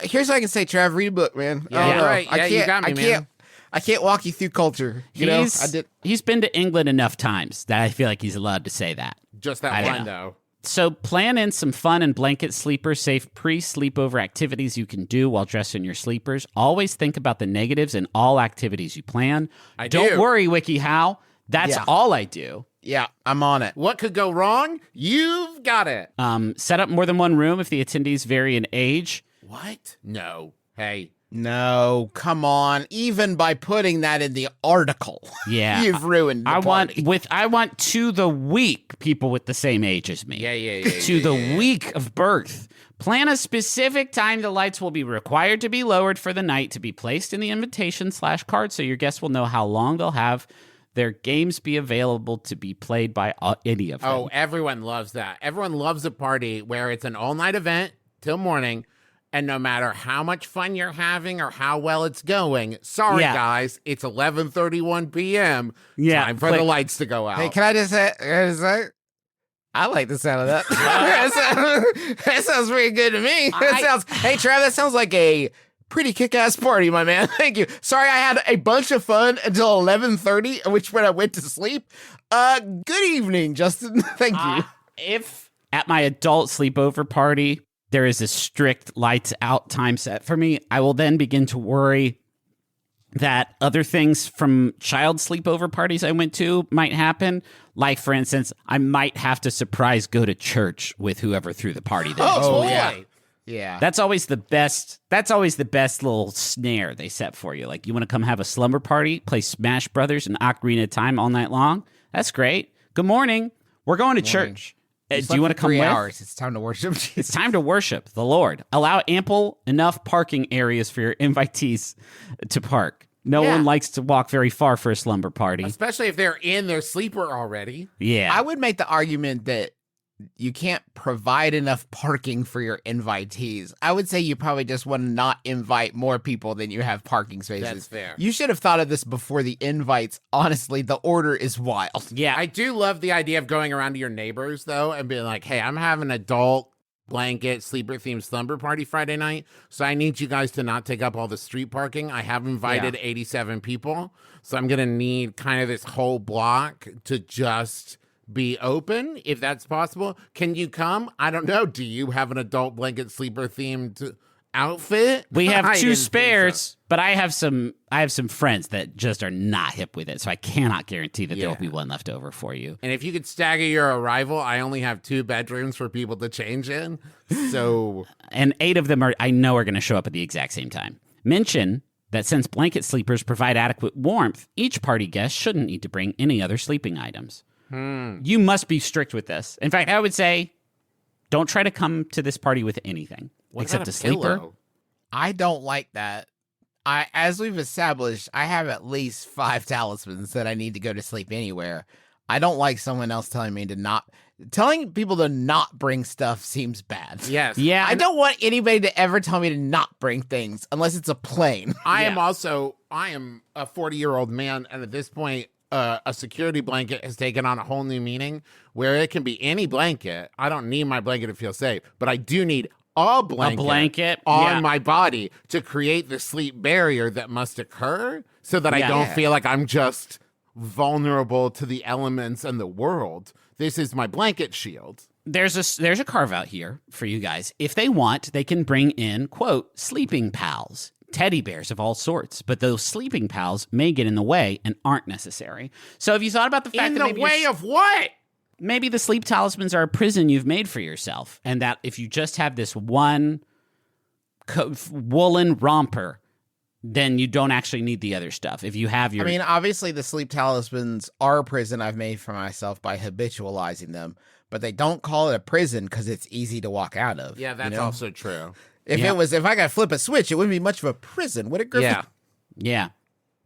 Here's what I can say, Trav. Read a book, man. Yeah, right. Yeah, you got me, man. I can't walk you through culture. You know, He's been to England enough times that I feel like he's allowed to say that. Just that one, though. So plan in some fun and blanket sleeper safe pre-sleepover activities you can do while dressing your sleepers. Always think about the negatives in all activities you plan. Don't worry, WikiHow. That's all I do. Yeah, I'm on it. What could go wrong? You've got it. Set up more than one room if the attendees vary in age. What? No. Hey. No, come on. Even by putting that in the article, you've ruined the party. I want to the week people with the same age as me. Yeah. The week of birth. Plan a specific time the lights will be required to be lowered for the night to be placed in the invitation/card so your guests will know how long they'll have their games be available to be played by any of them. Oh, everyone loves that. Everyone loves a party where it's an all-night event till morning. And no matter how much fun you're having or how well it's going, sorry, guys, it's 11:31 p.m. Time for the lights to go out. Hey, can I just say, I like the sound of that. That sounds pretty good to me. Hey, Trav, that sounds like a pretty kick-ass party, my man. Thank you. Sorry, I had a bunch of fun until 11:30, which when I went to sleep. Good evening, Justin. Thank you. If at my adult sleepover party there is a strict lights out time set for me, I will then begin to worry that other things from child sleepover parties I went to might happen. Like, for instance, I might have to surprise go to church with whoever threw the party there. Oh, boy. Yeah. That's always the best. That's always the best little snare they set for you. Like, you want to come have a slumber party, play Smash Brothers and Ocarina of Time all night long? That's great. Good morning. We're going to church. Do you want to come 3 with? hours. It's time to worship Jesus. It's time to worship the Lord. Allow ample enough parking areas for your invitees to park. No one likes to walk very far for a slumber party. Especially if they're in their sleeper already. Yeah. I would make the argument that you can't provide enough parking for your invitees. I would say you probably just want to not invite more people than you have parking spaces. That's fair. You should have thought of this before the invites. Honestly, the order is wild. Yeah. I do love the idea of going around to your neighbors, though, and being like, hey, I'm having an adult blanket sleeper-themed slumber party Friday night, so I need you guys to not take up all the street parking. I have invited 87 people, so I'm going to need kind of this whole block to just be open, if that's possible. Can you come? I don't know. Do you have an adult blanket sleeper themed outfit? We have I two didn't think spares, so. but I have some friends that just are not hip with it, so I cannot guarantee that there will be one left over for you. And if you could stagger your arrival, I only have 2 bedrooms for people to change in. So And 8 of them I know are going to show up at the exact same time. Mention that since blanket sleepers provide adequate warmth, each party guest shouldn't need to bring any other sleeping items. You must be strict with this. In fact, I would say don't try to come to this party with anything except a sleeper. pillow? I don't like that. As we've established, I have at least 5 talismans that I need to go to sleep anywhere. I don't like someone else telling people to not bring stuff seems bad. Yes. Yeah. I don't want anybody to ever tell me to not bring things unless it's a plane. I am a 40-year-old man, and at this point, a security blanket has taken on a whole new meaning where it can be any blanket. I don't need my blanket to feel safe, but I do need a blanket on my body to create the sleep barrier that must occur so that I don't feel like I'm just vulnerable to the elements and the world. This is my blanket shield. There's a carve out here for you guys. If they want, they can bring in, quote, sleeping pals. Teddy bears of all sorts, but those sleeping pals may get in the way and aren't necessary. So have you thought about the fact that maybe of what? maybe the sleep talismans are a prison you've made for yourself, and that if you just have this one woolen romper, then you don't actually need the other stuff. If you have your... I mean, obviously the sleep talismans are a prison I've made for myself by habitualizing them, but they don't call it a prison because it's easy to walk out of. Yeah, that's also true. If I got to flip a switch, it wouldn't be much of a prison, would it, Griffin? Yeah.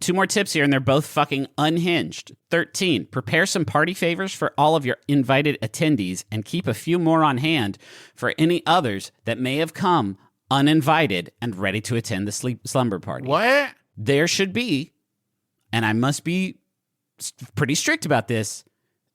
2 more tips here, and they're both fucking unhinged. 13, prepare some party favors for all of your invited attendees and keep a few more on hand for any others that may have come uninvited and ready to attend the slumber party. What? There should be, and I must be pretty strict about this,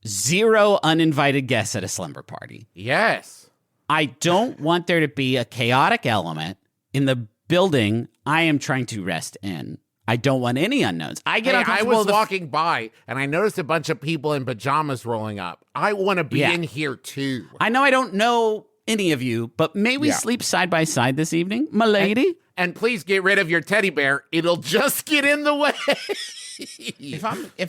0 uninvited guests at a slumber party. Yes. I don't want there to be a chaotic element in the building I am trying to rest in. I don't want any unknowns. I get Hey, I uncomfortable. was walking by and I noticed a bunch of people in pajamas rolling up. I want to be in here too. I know I don't know any of you, but may we sleep side by side this evening, my lady? And please get rid of your teddy bear. It'll just get in the way. If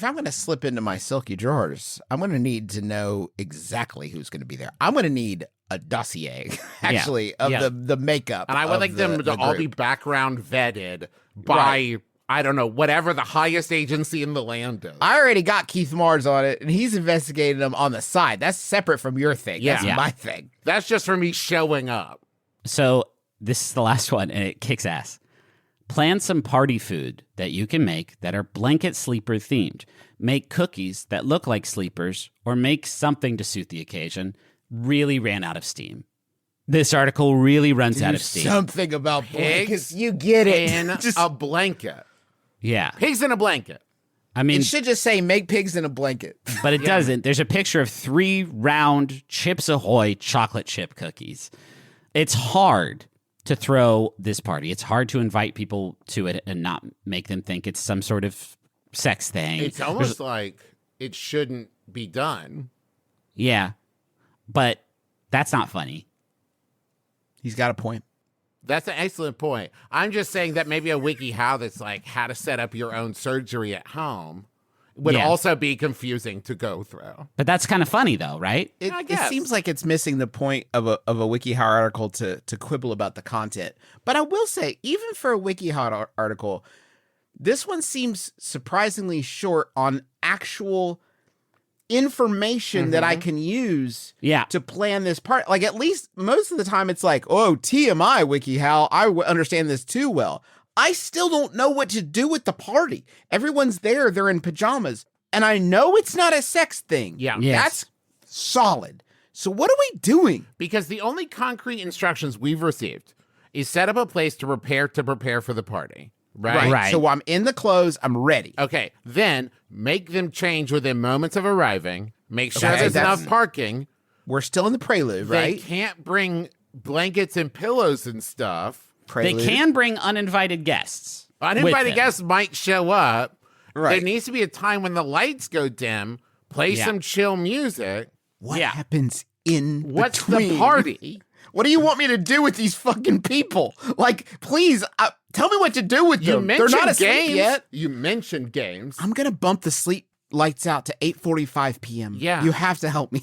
I'm going to slip into my silky drawers, I'm going to need to know exactly who's going to be there. I'm going to need a dossier, actually, of the makeup. And I would like them to all be background vetted by, I don't know, whatever the highest agency in the land is. I already got Keith Mars on it, and he's investigating them on the side. That's separate from your thing. Yeah. That's my thing. That's just for me showing up. So this is the last one, and it kicks ass. Plan some party food that you can make that are blanket sleeper themed. Make cookies that look like sleepers, or make something to suit the occasion. Really ran out of steam. This article really runs out of steam. Something about blankets. Pigs You get it. in a blanket. Yeah. Pigs in a blanket. I mean, It should just say make pigs in a blanket. but it doesn't. There's a picture of 3 round Chips Ahoy chocolate chip cookies. It's hard to throw this party. It's hard to invite people to it and not make them think it's some sort of sex thing. It's almost like it shouldn't be done. Yeah. But that's not funny. He's got a point. That's an excellent point. I'm just saying that maybe a WikiHow that's like how to set up your own surgery at home would also be confusing to go through. But that's kind of funny, though, right? It guess. seems like it's missing the point of a WikiHow article to quibble about the content. But I will say, even for a WikiHow article, this one seems surprisingly short on actual information that I can use to plan this part. Like, at least most of the time it's like, oh, TMI WikiHow, I understand this too well. I still don't know what to do with the party. Everyone's there, they're in pajamas. And I know it's not a sex thing. Yeah. Yes. That's solid. So what are we doing? Because the only concrete instructions we've received is set up a place to prepare for the party. Right. So I'm in the clothes, I'm ready. Okay. Then make them change within moments of arriving. Make sure there's enough parking. We're still in the prelude, They right? can't bring blankets and pillows and stuff. Prelude. They can bring uninvited guests. Uninvited guests might show up. Right. There needs to be a time when the lights go dim. Play some chill music. What happens in What's between? the party? What do you want me to do with these fucking people? Like, please, tell me what to do with You them. They're mentioned not asleep games. yet. You mentioned games. I'm gonna bump the sleep lights out to 8:45 p.m. Yeah. You have to help me.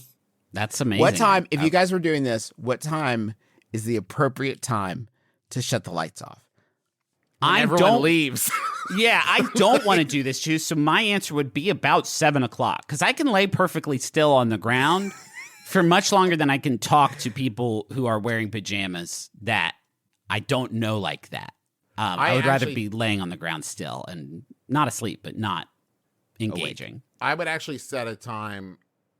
That's amazing. What time, if you guys were doing this, what time is the appropriate time to shut the lights off? I Everyone don't leaves. Yeah, I don't want to do this, Juice. So my answer would be about 7 o'clock because I can lay perfectly still on the ground for much longer than I can talk to people who are wearing pajamas that I don't know like that. I would rather be laying on the ground still and not asleep, but not engaging. I would actually set a time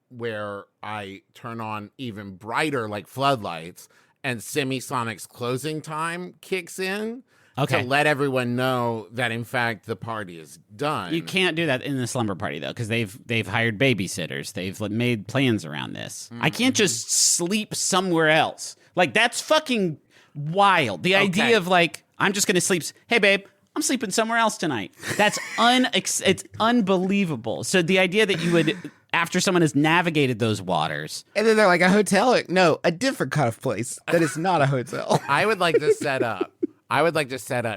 where I turn on even brighter, like floodlights, and Semisonic's closing time kicks in. Okay. To let everyone know that, in fact, the party is done. You can't do that in the slumber party though, because they've hired babysitters. They've made plans around this. I can't just sleep somewhere else. Like that's fucking wild. The idea of like I'm just gonna sleep. Hey babe, I'm sleeping somewhere else tonight. That's it's unbelievable. So the idea that you would, after someone has navigated those waters, And then they're like, a hotel? No, a different kind of place that is not a hotel. I would like to set up.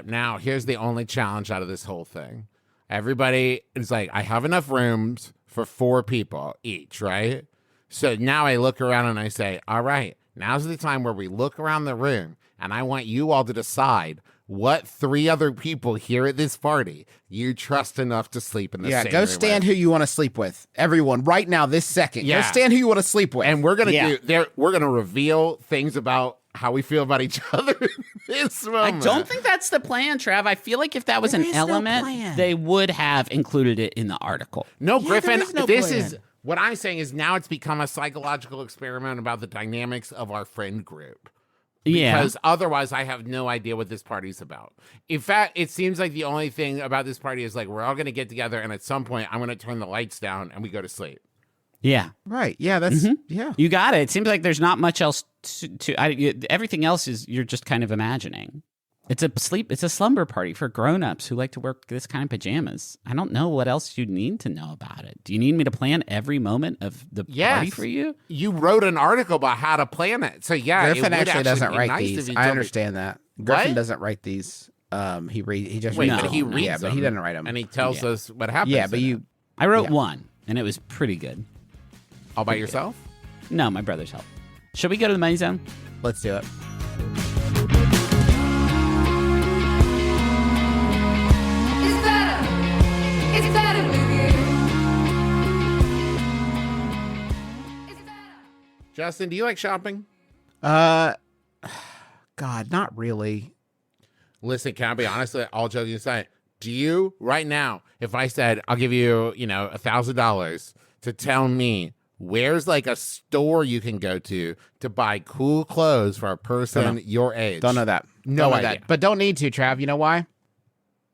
Now, here's the only challenge out of this whole thing. Everybody is like, I have enough rooms for 4 people each, right? So now I look around and I say, all right, now's the time where we look around the room and I want you all to decide what 3 other people here at this party you trust enough to sleep in the same go room stand with. who you want to sleep with. Everyone, right now, this second. Yeah. Go stand who you want to sleep with. And we're gonna we're gonna reveal things about how we feel about each other in this I moment. don't think that's the plan, Trav. I feel like if that was There an is no element, plan. they would have included it in the article. No, Yeah, Griffin, there is no this plan. is what I'm saying is now it's become a psychological experiment about the dynamics of our friend group. Because otherwise I have no idea what this party's about. In fact, it seems like the only thing about this party is like we're all going to get together and at some point I'm going to turn the lights down and we go to sleep. Yeah. right. Yeah, that's, yeah. You got it. It seems like there's not much else everything else is you're just kind of imagining. It's a slumber party for grown-ups who like to wear this kind of pajamas. I don't know what else you need to know about it. Do you need me to plan every moment of the party for you? You wrote an article about how to plan it. So yeah, Griffin actually doesn't write these. I understand that. Griffin What? doesn't write these. He just Wait, reads but he them. reads Yeah, but them, he doesn't write them. and he tells us what happens. Yeah, but in you. it. I wrote Yeah. one, and it was pretty good. all by yourself. No, my brother's help. Should we go to the money zone? Let's do it. It's better with you. It's better. Justin, do you like shopping? God, not really. Listen, can I be honest? All joking aside, do you right now? If I said I'll give you, $1,000 to tell me where's like a store you can go to buy cool clothes for a person your age? Don't know that. No Don't know idea. that. But don't need to, Trav. You know why?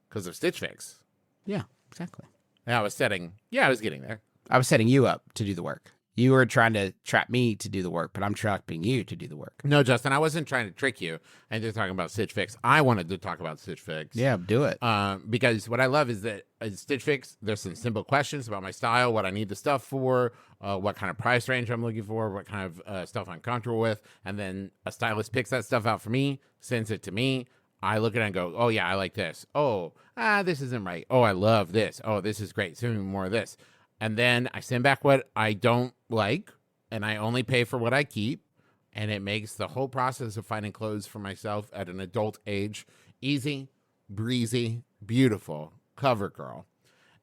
Because of Stitch Fix. Yeah, exactly. I was getting there. I was setting you up to do the work. You were trying to trap me to do the work, but I'm trapping you to do the work. No, Justin, I wasn't trying to trick you. I'm just talking about Stitch Fix. I wanted to talk about Stitch Fix. Yeah, do it. Because what I love is that at Stitch Fix, there's some simple questions about my style, what I need the stuff for, what kind of price range I'm looking for, what kind of stuff I'm comfortable with. And then a stylist picks that stuff out for me, sends it to me. I look at it and go, oh, yeah, I like this. Oh, this isn't right. Oh, I love this. Oh, this is great. Send me more of this. And then I send back what I don't like, and I only pay for what I keep. And it makes the whole process of finding clothes for myself at an adult age easy, breezy, beautiful, cover girl.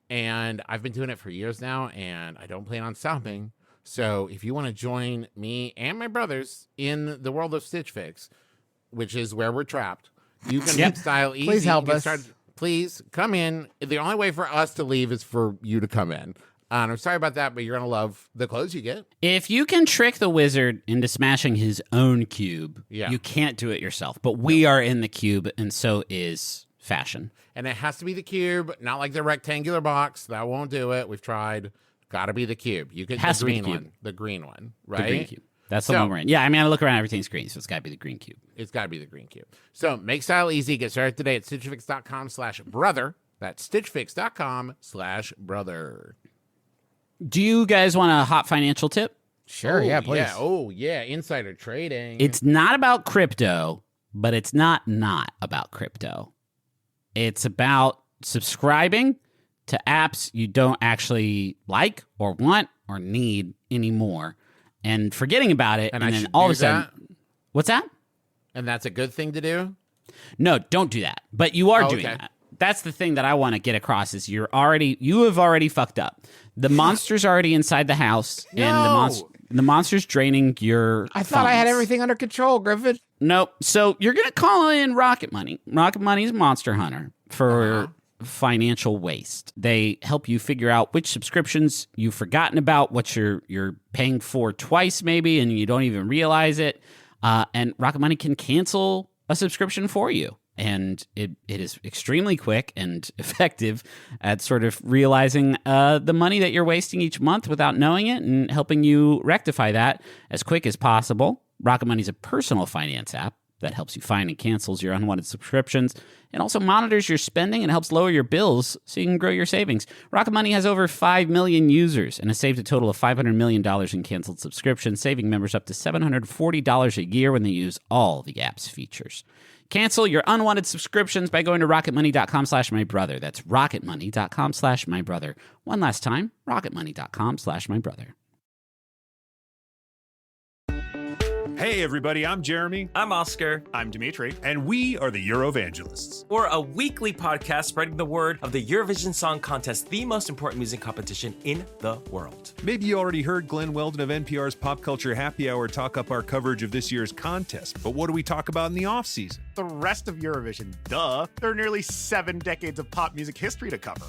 And I've been doing it for years now, and I don't plan on stopping. So if you want to join me and my brothers in the world of Stitch Fix, which is where we're trapped, you can make style easy. Please help You can us. Please come in. The only way for us to leave is for you to come in. And I'm sorry about that, but you're going to love the clothes you get. If you can trick the wizard into smashing his own cube, Yeah. you can't do it yourself. But we are in the cube, and so is fashion. And it has to be the cube, not like the rectangular box. That won't do it. We've tried. Got to be the cube. You could Has the to be the green cube. one. The green one, The right? green cube. That's the So- one we're in. Yeah, I mean, I look around, everything's green, so it's got to be the green cube. It's got to be the green cube. So make style easy. Get started today at stitchfix.com/brother. That's stitchfix.com/brother. Do you guys want a hot financial tip? Sure, yeah, please. Yeah. Oh, yeah. Insider trading. It's not about crypto, but it's not about crypto. It's about subscribing to apps you don't actually like or want or need anymore and forgetting about it. And And, I then should all do of a sudden, that? what's that? And that's a good thing to do? No, don't do that. But you are Oh, doing okay. that. That's the thing that I want to get across is you have already fucked up. The monster's already inside the house, and No. the monster's draining your. I thought I had funds. everything under control, Griffin. Nope. So you're gonna call in Rocket Money. Rocket Money is Monster Hunter for financial waste. They help you figure out which subscriptions you've forgotten about, what you're paying for twice maybe, and you don't even realize it. And Rocket Money can cancel a subscription for you. And it is extremely quick and effective at sort of realizing the money that you're wasting each month without knowing it and helping you rectify that as quick as possible. Rocket Money is a personal finance app that helps you find and cancels your unwanted subscriptions and also monitors your spending and helps lower your bills so you can grow your savings. Rocket Money has over 5 million users and has saved a total of $500 million in canceled subscriptions, saving members up to $740 a year when they use all the app's features. Cancel your unwanted subscriptions by going to rocketmoney.com/mybrother. That's rocketmoney.com/mybrother. One last time, rocketmoney.com/mybrother. Hey everybody, I'm Jeremy. I'm Oscar. I'm Dimitri. And we are the Eurovangelists. We're a weekly podcast spreading the word of the Eurovision Song Contest, the most important music competition in the world. Maybe you already heard Glenn Weldon of NPR's Pop Culture Happy Hour talk up our coverage of this year's contest. But what do we talk about in the off-season? The rest of Eurovision, duh. There are nearly 7 decades of pop music history to cover.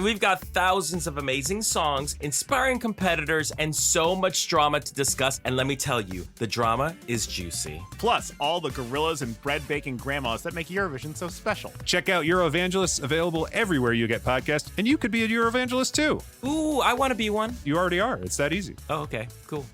We've got thousands of amazing songs, inspiring competitors, and so much drama to discuss. And let me tell you, the drama is juicy. Plus, all the gorillas and bread-baking grandmas that make Eurovision so special. Check out Eurovangelists, available everywhere you get podcasts, and you could be a Eurovangelist too. Ooh, I want to be one. You already are. It's that easy. Oh, okay, cool.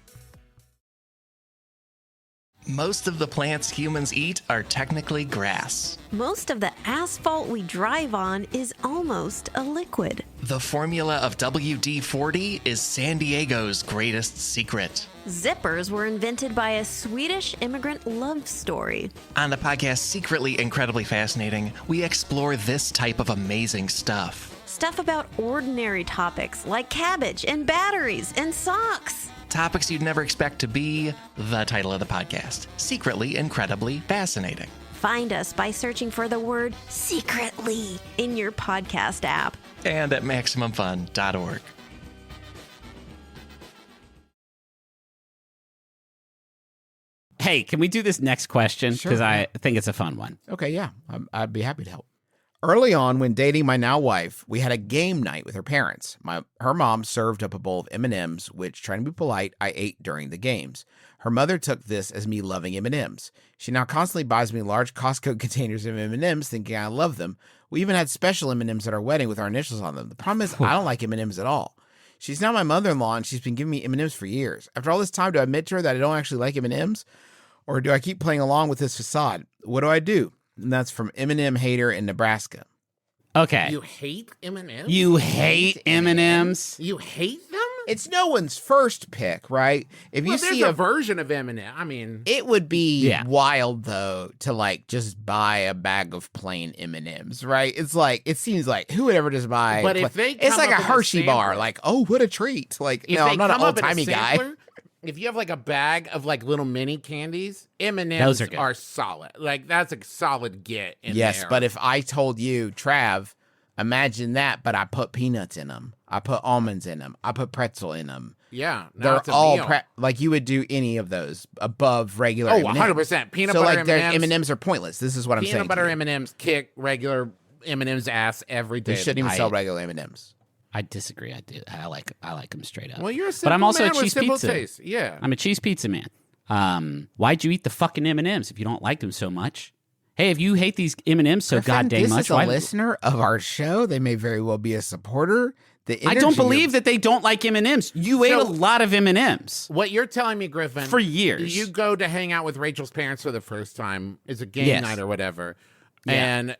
Most of the plants humans eat are technically grass. Most of the asphalt we drive on is almost a liquid. The formula of WD-40 is San Diego's greatest secret. Zippers were invented by a Swedish immigrant love story. On the podcast Secretly Incredibly Fascinating, we explore this type of amazing stuff. Stuff about ordinary topics like cabbage and batteries and socks. Topics you'd never expect to be the title of the podcast. Secretly Incredibly Fascinating. Find us by searching for the word secretly in your podcast app. And at MaximumFun.org. Hey, can we do this next question? Sure, Because yeah. I think it's a fun one. Okay, yeah. I'd be happy to help. Early on, when dating my now wife, we had a game night with her parents. Her mom served up a bowl of M&Ms, which, trying to be polite, I ate during the games. Her mother took this as me loving M&Ms. She now constantly buys me large Costco containers of M&Ms, thinking I love them. We even had special M&Ms at our wedding with our initials on them. The problem is I don't like M&Ms at all. She's now my mother-in-law, and she's been giving me M&Ms for years. After all this time, do I admit to her that I don't actually like M&Ms? Or do I keep playing along with this facade? What do? And that's from M&M Hater in Nebraska. Okay. You hate M&M's? You hate M&Ms? You hate them? It's no one's first pick, right? If you Well, see there's a version of M&M. I mean, it would be Yeah. wild though to like just buy a bag of plain M&Ms, right? It's like it seems like who would ever just buy? But if they it's come like a up with a Hershey bar, sampler- like oh, what a treat! Like if no, they I'm not an come up old in a timey guy. sampler, if you have like a bag of like little mini candies, M&Ms Those are good. are solid. Like that's a solid get in Yes, there. but if I told you, Trav, imagine that, but I put peanuts in them, I put almonds in them, I put pretzel in them. yeah, now They're it's a all meal. like you would do any of those above regular. Oh, M&Ms. 100%. Peanut so butter like their M&Ms. M&Ms are pointless. This is what I'm saying. Peanut butter to you. M&Ms kick regular M&Ms ass every day. They shouldn't even sell regular M&Ms. I disagree. I like them straight up. Well, you're a simple but I'm also man a with cheese simple pizza. taste. Yeah. I'm a cheese pizza man. Why'd you eat the fucking M&Ms if you don't like them so much? Hey, if you hate these M&Ms so Griffin, goddamn this much, is a why? listener of our show. They may very well be a supporter. I don't believe that they don't like M&Ms. You ate a lot of M&Ms What you're telling me, Griffin, for years. you go to hang out with Rachel's parents for the first time. It's a game Yes. night or whatever. Yeah. And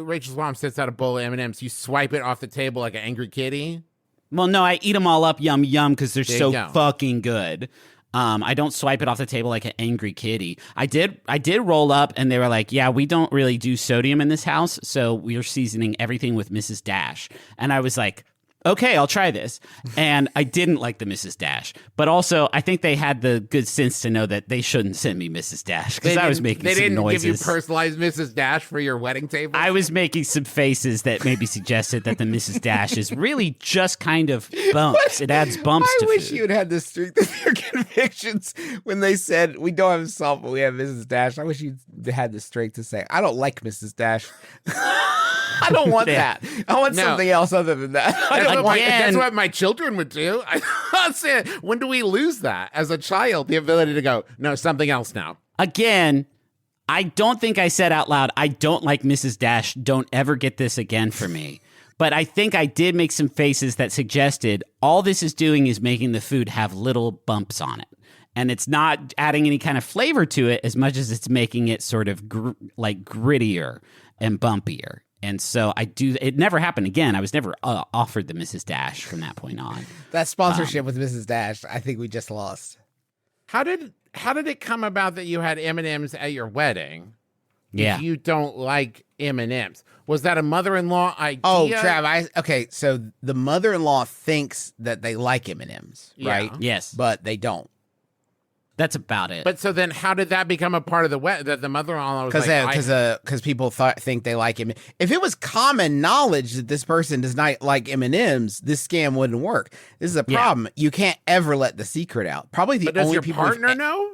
Rachel's mom sets out a bowl of M&Ms. You swipe it off the table like an angry kitty. Well, no, I eat them all up, yum yum, because they're There so you go. fucking good. I don't swipe it off the table like an angry kitty. I did roll up, and they were like, "Yeah, we don't really do sodium in this house, so we're seasoning everything with Mrs. Dash." And I was like, "Okay, I'll try this." And I didn't like the Mrs. Dash, but also I think they had the good sense to know that they shouldn't send me Mrs. Dash because I was making They some didn't noises. give you personalized Mrs. Dash for your wedding table. I was making some faces that maybe suggested that the Mrs. Dash is really just kind of bumps. It adds bumps I to wish food. you had had the strength of your convictions when they said we don't have salt, but we have Mrs. Dash. I wish you had the strength to say I don't like Mrs. Dash. I don't want Yeah. that. I want No. something else other than that. I That's don't what, want that's what my children would do. I said, when do we lose that as a child? The ability to go, no, something else now. Again, I don't think I said out loud, I don't like Mrs. Dash. Don't ever get this again for me. But I think I did make some faces that suggested all this is doing is making the food have little bumps on it. And it's not adding any kind of flavor to it as much as it's making it sort of like grittier and bumpier. And so it never happened again. I was never offered the Mrs. Dash from that point on. that sponsorship with Mrs. Dash. I think we just lost. How did it come about that you had M&Ms at your wedding? Yeah. If you don't like M&Ms, was that a mother-in-law idea? Oh, Trav, okay, so the mother-in-law thinks that they like M&Ms, right? Yeah. Yes. But they don't. That's about it. But so then, how did that become a part of the wedding? That the mother-in-law was Because people think they like M. If it was common knowledge that this person does not like M&Ms, this scam wouldn't work. This is a problem. You can't ever let the secret out. Probably the But does only your people partner know?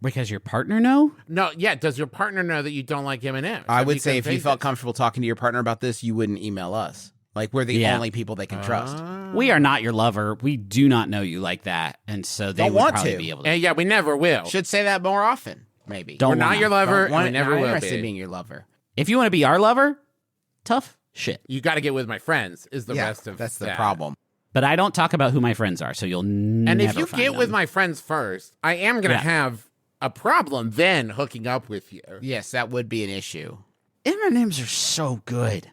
Because your partner know? No, yeah. Does your partner know that you don't like M&Ms? I Have would say if you confessed felt it? comfortable talking to your partner about this, you wouldn't email us. Like we're the Yeah. only people they can trust. We are not your lover. We do not know you like that. And so they Don't would want probably to. be able to. And yeah, we never will. Should say that more often, maybe. Don't We're not wanna. your lover, Don't want and we it, never not will interested in be. being your lover. If you want to be our lover, tough shit. You got to get with my friends. Is the rest of that's the that. problem. But I don't talk about who my friends are, so you'll never And if you find get with them. my friends first, I am gonna Yeah. have a problem than hooking up with you. Yes, that would be an issue. M&Ms are so good.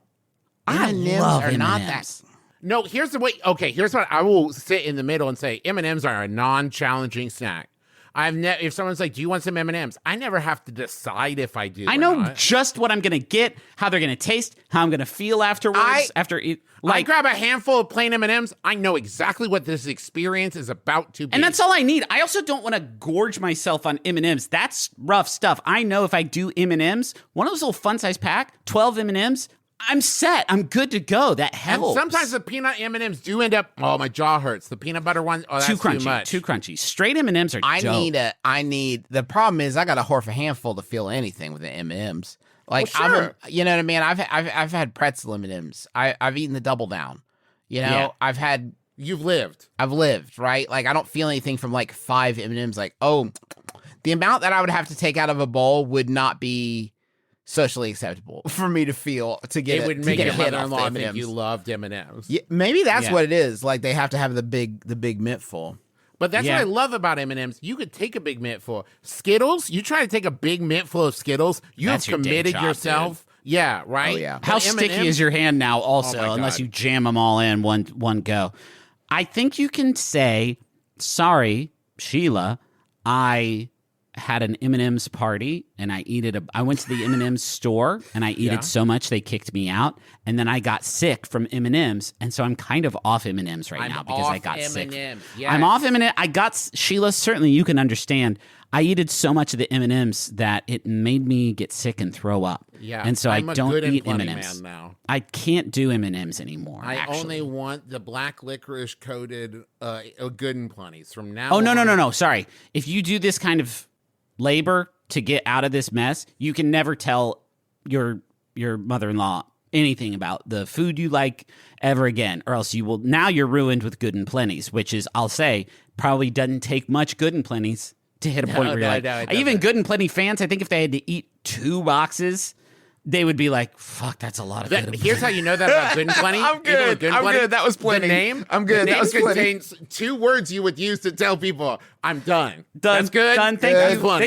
M&Ms love are not M&Ms. that. No, here's the way. Okay, here's what I will sit in the middle and say. M&Ms are a non-challenging snack. If someone's like, "Do you want some M&Ms?" I never have to decide if I do. I know just what I'm gonna get, how they're gonna taste, how I'm gonna feel afterwards. I grab a handful of plain M&Ms. I know exactly what this experience is about to be, and that's all I need. I also don't want to gorge myself on M&Ms. That's rough stuff. I know if I do M&Ms, one of those little fun size pack, 12 M&Ms. I'm set. I'm good to go. That helps. And sometimes the peanut M&Ms do end up. Oh, my jaw hurts. The peanut butter one. Oh, that's too crunchy. too much. Too crunchy. Straight M&Ms are dope. The problem is I got to horf a handful to feel anything with the M&Ms. Like, well, sure. you know what I mean? I've had pretzel M&Ms. I've eaten the double down. You know, yeah. You've lived. I've lived, right? Like, I don't feel anything from like 5 M&Ms. Like, oh, the amount that I would have to take out of a bowl would not be socially acceptable for me to feel to get it would make your mother-in-law think you loved M&Ms. Yeah, maybe that's what it is. Like, they have to have the big mittful. But that's what I love about M&Ms. You could take a big mittful. Skittles, you try to take a big mittful of Skittles, you have committed yourself. Dude. Yeah, right? Oh, yeah. How sticky is your hand now also, unless you jam them all in one go? I think you can say, sorry, Sheila, I had an M&M's party and I went to the M&M's store and I ate it so much they kicked me out, and then I got sick from M&M's, and so I'm kind of off M&M's right now because I got sick. Yes. I'm off M&M's. I got Sheila. Certainly, you can understand. I ate so much of the M&Ms that it made me get sick and throw up. Yeah, and so I don't eat M&Ms now. I can't do M&Ms anymore. I only want the black licorice coated Good and Plenty's from now. Oh no! Sorry, if you do this kind of labor to get out of this mess, you can never tell your mother-in-law anything about the food you like ever again, or else you're ruined with Good and Plenty's, which is, I'll say, probably doesn't take much Good and Plenty's to hit a point where you're like, even Good and Plenty fans, I think if they had to eat 2 boxes, they would be like, fuck, that's a lot of Good and Plenty. Here's how you know that about Good and Plenty. I'm good. That was plenty. The name? I'm good. The name that was contains 2 words you would use to tell people, I'm done. That's good. Done. Thank you.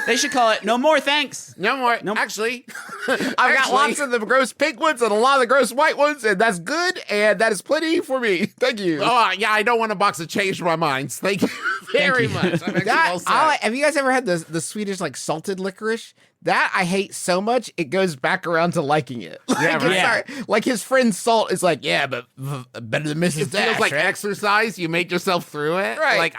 They should call it no more thanks. No more. No. Actually, I've got lots of the gross pink ones and a lot of the gross white ones, and that's good, and that is plenty for me. Thank you. Oh, yeah, I don't want a box of change my minds. Thank you very much. Have you guys ever had the Swedish, like, salted licorice? That I hate so much, it goes back around to liking it. Like his friend Salt is like, yeah, but better than Mrs. Dash. It feels like exercise. You make yourself through it. Right. Like,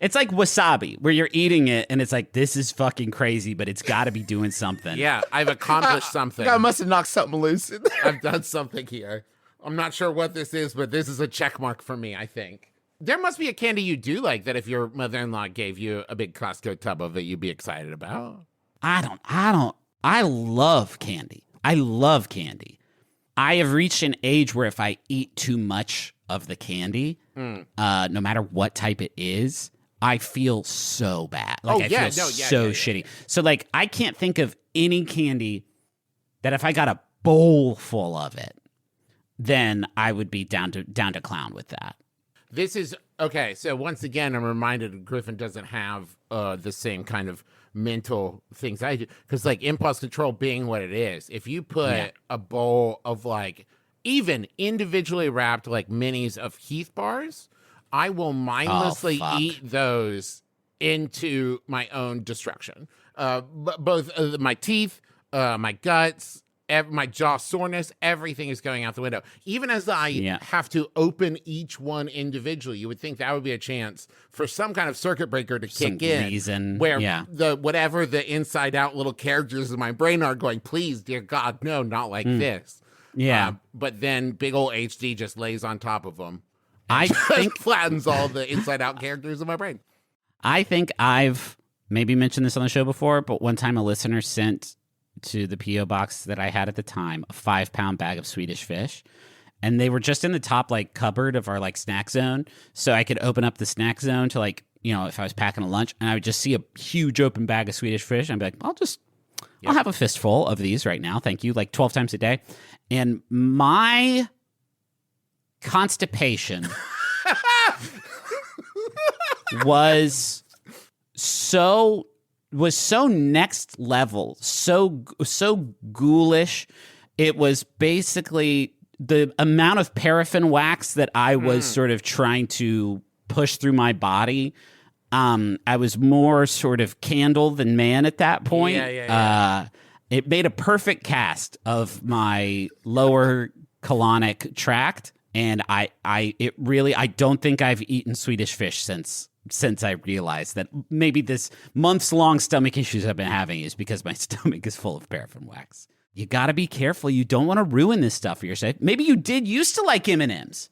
it's like wasabi, where you're eating it, and it's like, this is fucking crazy, but it's got to be doing something. Yeah, I've accomplished something. I must have knocked something loose. I've done something here. I'm not sure what this is, but this is a check mark for me, I think. There must be a candy you do like that if your mother-in-law gave you a big Costco tub of it, you'd be excited about. I love candy. I have reached an age where if I eat too much of the candy, no matter what type it is, I feel so bad. I feel shitty. So, like, I can't think of any candy that if I got a bowl full of it, then I would be down to clown with that. This is okay. So once again, I'm reminded Griffin doesn't have the same kind of mental things I do, because like impulse control being what it is, if you put a bowl of like even individually wrapped like minis of Heath bars, I will mindlessly eat those into my own destruction. Both my teeth, my guts, my jaw soreness, everything is going out the window. Even as I have to open each one individually, you would think that would be a chance for some kind of circuit breaker to kick in, where the whatever the inside out little characters in my brain are going, please, dear God, no, not like this. Yeah. But then big old HD just lays on top of them. I think flattens all the inside out characters in my brain. I think I've maybe mentioned this on the show before, but one time a listener sent to the P.O. box that I had at the time a 5-pound bag of Swedish fish, and they were just in the top like cupboard of our like snack zone, so I could open up the snack zone to like, you know, if I was packing a lunch and I would just see a huge open bag of Swedish fish, and I'd be like, I'll have a fistful of these right now, thank you, like 12 times a day. And my constipation was so next level, so ghoulish. It was basically the amount of paraffin wax that I was sort of trying to push through my body. I was more sort of candle than man at that point. It made a perfect cast of my lower colonic tract, and I don't think I've eaten Swedish fish since I realized that maybe this months-long stomach issues I've been having is because my stomach is full of paraffin wax. You got to be careful. You don't want to ruin this stuff for yourself. Maybe you did used to like M&Ms,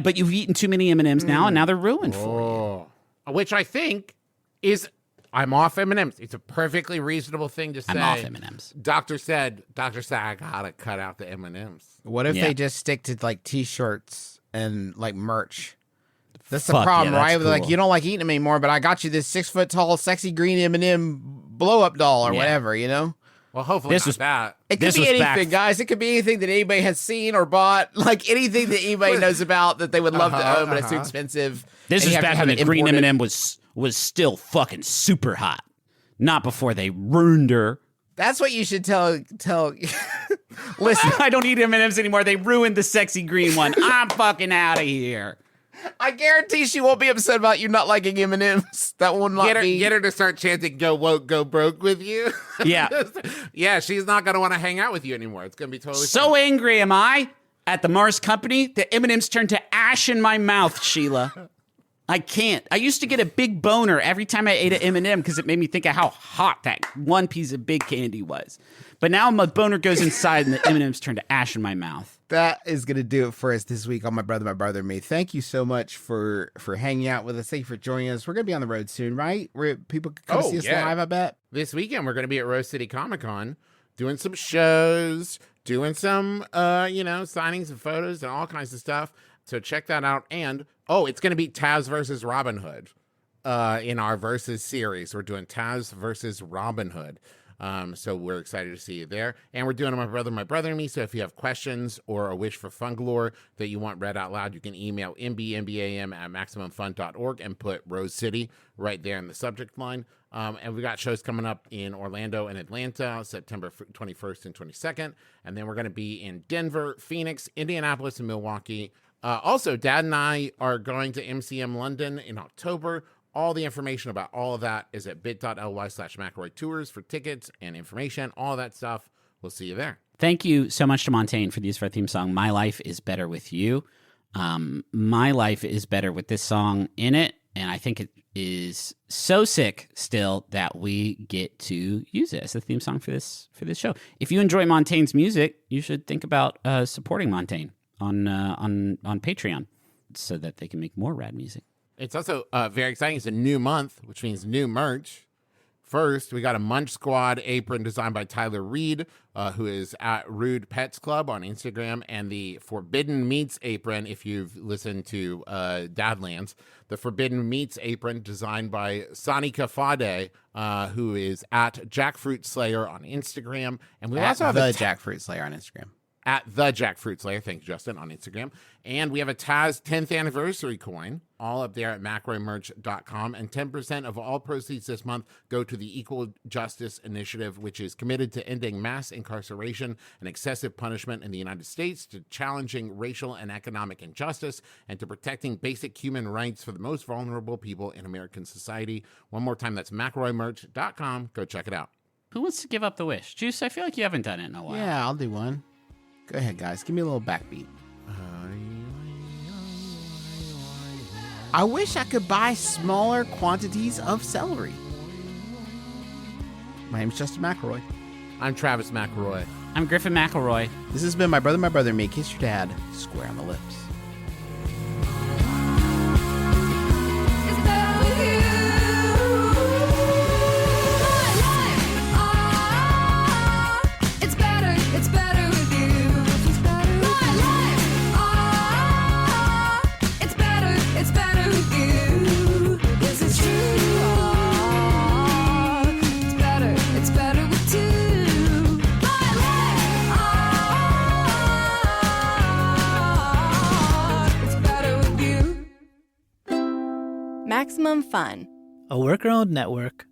but you've eaten too many M&Ms now, and now they're ruined for you. Which I think is, I'm off M&Ms. It's a perfectly reasonable thing to say. I'm off M&Ms. Doctor said, I gotta cut out the M&Ms. What if they just stick to like T-shirts and like merch? That's the Fuck problem, yeah, that's right? cool. Like, you don't like eating them anymore, but I got you this 6 foot tall, sexy green M&M blow up doll or whatever, you know? Well, hopefully This not was- that. It could This be was anything, back- guys. It could be anything that anybody has seen or bought. Like anything that anybody knows about that they would love to own, but it's too expensive. This and is you have to back have when the it green imported. M&M was still fucking super hot. Not before they ruined her. That's what you should tell. Listen, I don't eat M&Ms anymore. They ruined the sexy green one. I'm fucking out of here. I guarantee she won't be upset about you not liking M&Ms. That will not be. Get her to start chanting "Go woke, go broke" with you. Yeah. Yeah, she's not gonna want to hang out with you anymore. It's gonna be totally So angry am I at the Mars Company that M&Ms turned to ash in my mouth, Sheila. I can't. I used to get a big boner every time I ate an M&M because it made me think of how hot that one piece of big candy was. But now my boner goes inside and the M&Ms turn to ash in my mouth. That is going to do it for us this week on My Brother and Me. Thank you so much for hanging out with us. Thank you for joining us. We're going to be on the road soon, right? Where people can come see us live, I bet. This weekend, we're going to be at Rose City Comic Con doing some shows, doing some, signings and photos and all kinds of stuff. So check that out. And, it's going to be Taz versus Robin Hood in our Versus series. We're doing Taz versus Robin Hood. So we're excited to see you there. And we're doing My Brother and Me. So if you have questions or a wish for fun galore that you want read out loud, you can email MBMBaM@MaximumFun.org and put Rose City right there in the subject line. And we got shows coming up in Orlando and Atlanta, September 21st and 22nd. And then we're going to be in Denver, Phoenix, Indianapolis, and Milwaukee. Also, Dad and I are going to MCM London in October. All the information about all of that is at bit.ly/McElroy Tours for tickets and information, all that stuff. We'll see you there. Thank you so much to Montaigne for the use of our theme song, My Life is Better With You. My life is better with this song in it, and I think it is so sick still that we get to use it as the theme song for this show. If you enjoy Montaigne's music, you should think about supporting Montaigne on Patreon so that they can make more rad music. It's also very exciting. It's a new month, which means new merch. First, we got a Munch Squad apron designed by Tyler Reed, who is at Rude Pets Club on Instagram, and the Forbidden Meats apron, if you've listened to Dadlands, the Forbidden Meats apron designed by Sonika Fade, who is at Jackfruit Slayer on Instagram. And we also have the Jackfruit Slayer on Instagram. At the Jackfruit Slayer, thank you, Justin, on Instagram. And we have a Taz 10th anniversary coin, all up there at McElroymerch.com. And 10% of all proceeds this month go to the Equal Justice Initiative, which is committed to ending mass incarceration and excessive punishment in the United States, to challenging racial and economic injustice, and to protecting basic human rights for the most vulnerable people in American society. One more time, that's McElroymerch.com. Go check it out. Who wants to give up the wish? Juice, I feel like you haven't done it in a while. Yeah, I'll do one. Go ahead, guys. Give me a little backbeat. I wish I could buy smaller quantities of celery. My name's Justin McElroy. I'm Travis McElroy. I'm Griffin McElroy. This has been My Brother and Me. Kiss your dad square on the lips. It's better with you. My life, it's better with you. My life, it's better with you. This is true. It's better with two. My life, it's better with you. Maximum Fun. a worker-owned network